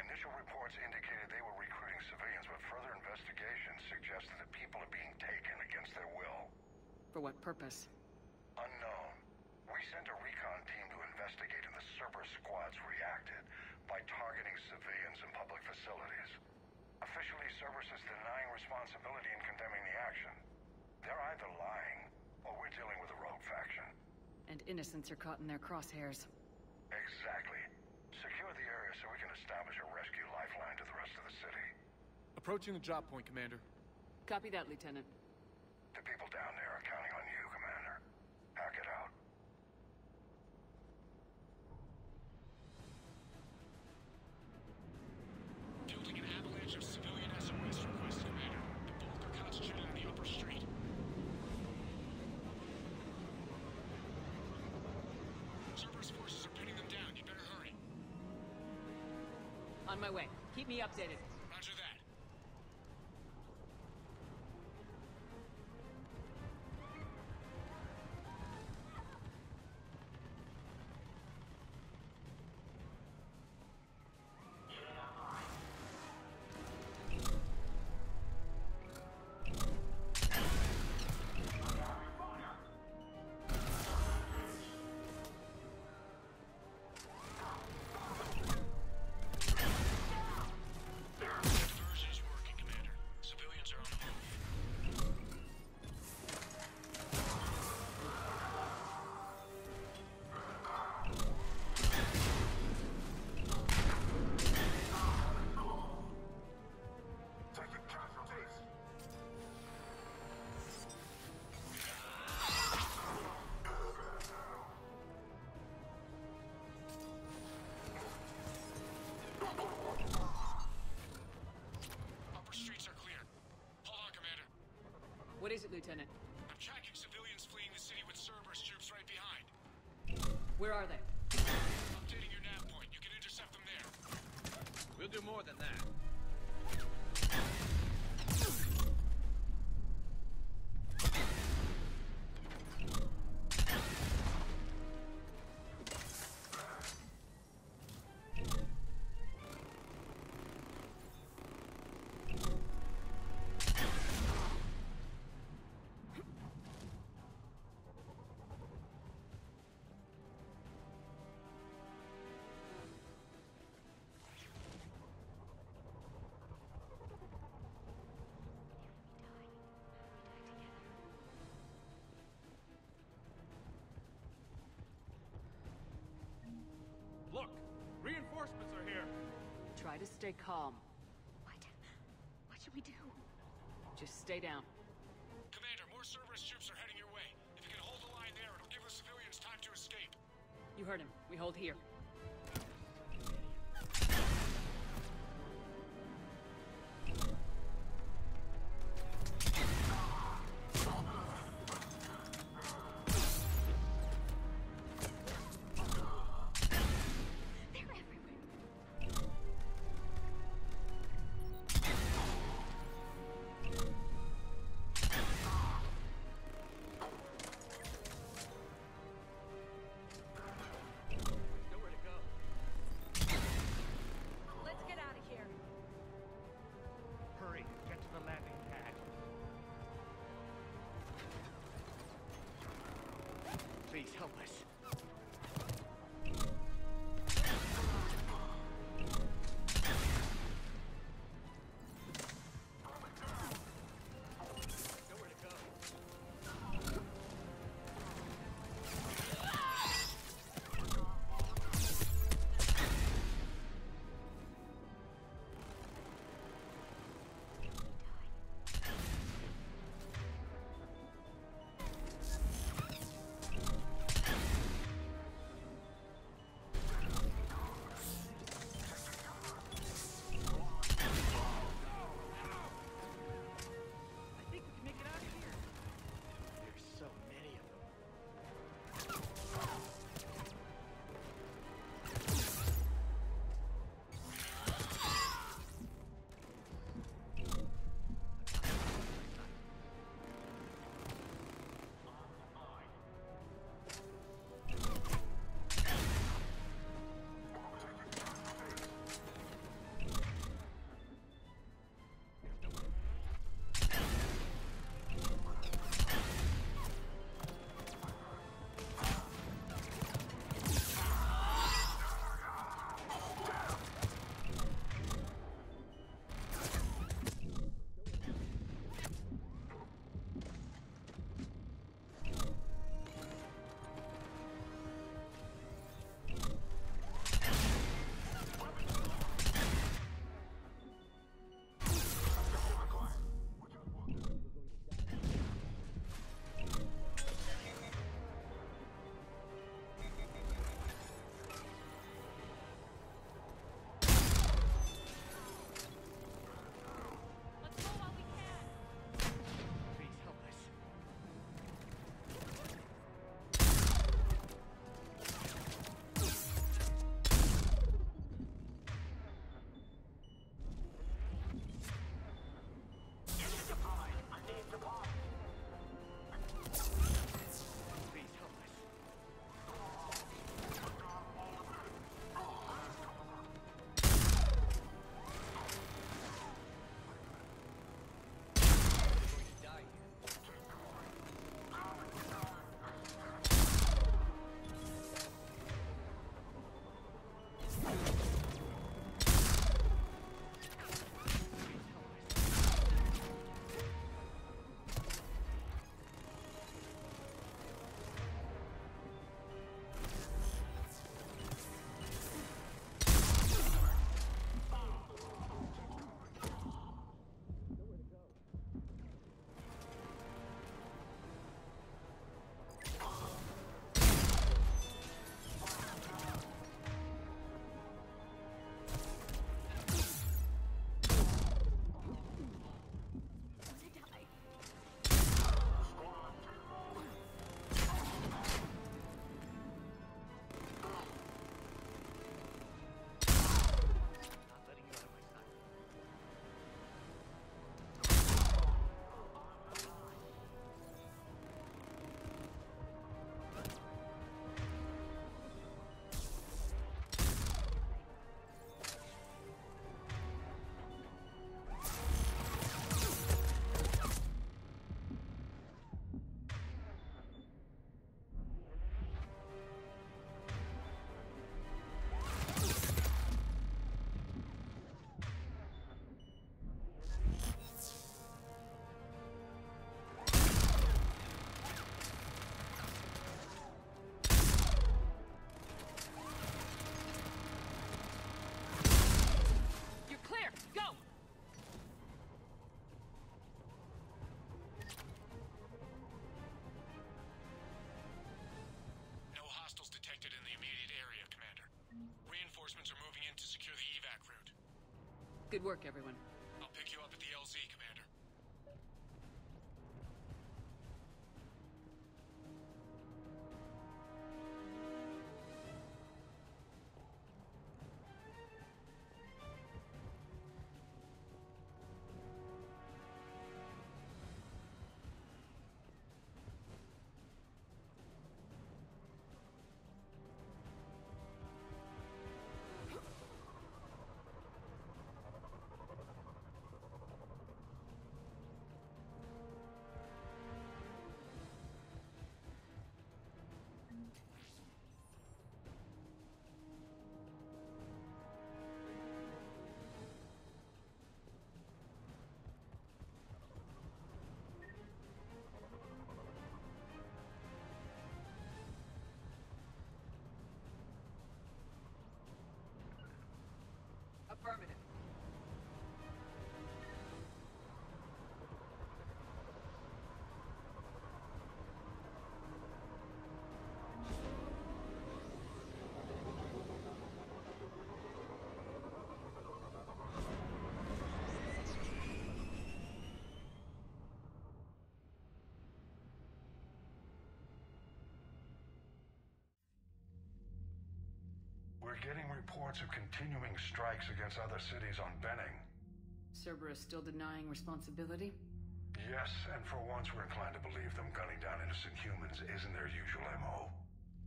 Initial reports indicated they were recruiting civilians, but further investigations suggested that people are being taken against their will. For what purpose? Unknown. We sent a recon team to investigate, and the Cerberus squads reacted by targeting civilians and public facilities. Officially, Cerberus is denying responsibility and condemning the action. They're either lying, or we're dealing with a rogue faction. And innocents are caught in their crosshairs. Exactly. Secure the area so we can establish a rescue lifeline to the rest of the city. Approaching the drop point, Commander. Copy that, Lieutenant. The people down there are counting on you, Commander. Hack it out. Fielding an avalanche of civilian SOS requests, Commander. The bulk are concentrated on the upper street. Cerberus forces are pinning them down. You better hurry. On my way. Keep me updated. Roger that. is it, Lieutenant? I'm tracking civilians fleeing the city with Cerberus troops right behind. Where are they? Updating your nav point. You can intercept them there. We'll do more than that. Look! Reinforcements are here! Try to stay calm. What should we do? Just stay down. Commander, more Cerberus troops are heading your way. If you can hold the line there, it'll give the civilians time to escape. You heard him. We hold here. Please help us. Good work, everyone. I'll pick you up at the LZ, Commander. Affirmative. We're getting reports of continuing strikes against other cities on Benning. Cerberus still denying responsibility? Yes, and for once we're inclined to believe them gunning down innocent humans isn't their usual MO.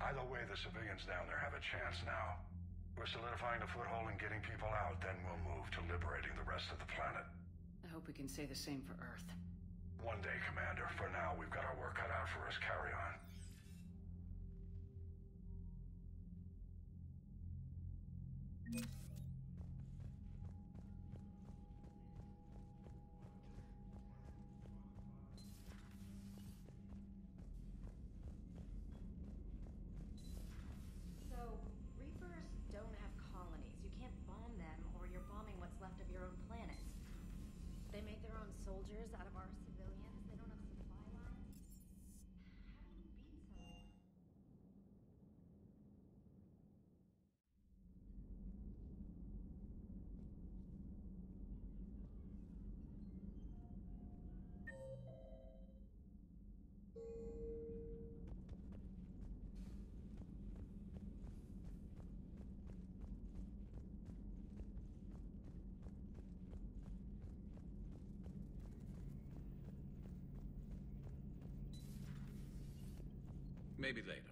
Either way, the civilians down there have a chance now. We're solidifying a foothold and getting people out, then we'll move to liberating the rest of the planet. I hope we can say the same for Earth. One day, Commander. For now, we've got our work cut out for us. Carry on. So, Reapers don't have colonies. You can't bomb them, or you're bombing what's left of your own planet. They make their own soldiers out of our civilians. They don't have supply lines. How do you beat someone? Maybe later.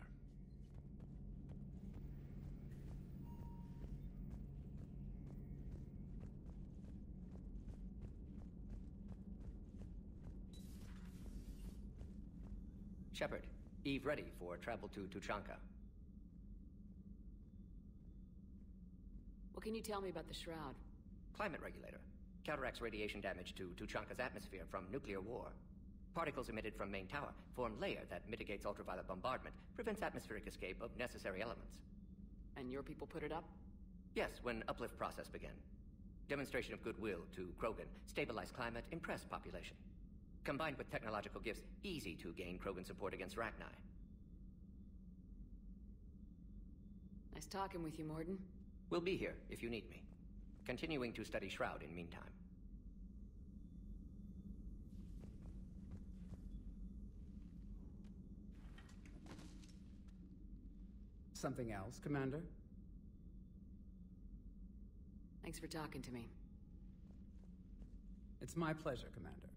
Shepard, Eve ready for travel to Tuchanka. What can you tell me about the Shroud? Climate regulator. Counteracts radiation damage to Tuchanka's atmosphere from nuclear war. Particles emitted from main tower form layer that mitigates ultraviolet bombardment, prevents atmospheric escape of necessary elements. And your people put it up? Yes, when uplift process began. Demonstration of goodwill to Krogan, stabilize climate, impress population. Combined with technological gifts, easy to gain Krogan support against Rachni. Nice talking with you, Mordin. We'll be here if you need me. Continuing to study Shroud in meantime. Something else, Commander? Thanks for talking to me. It's my pleasure, Commander.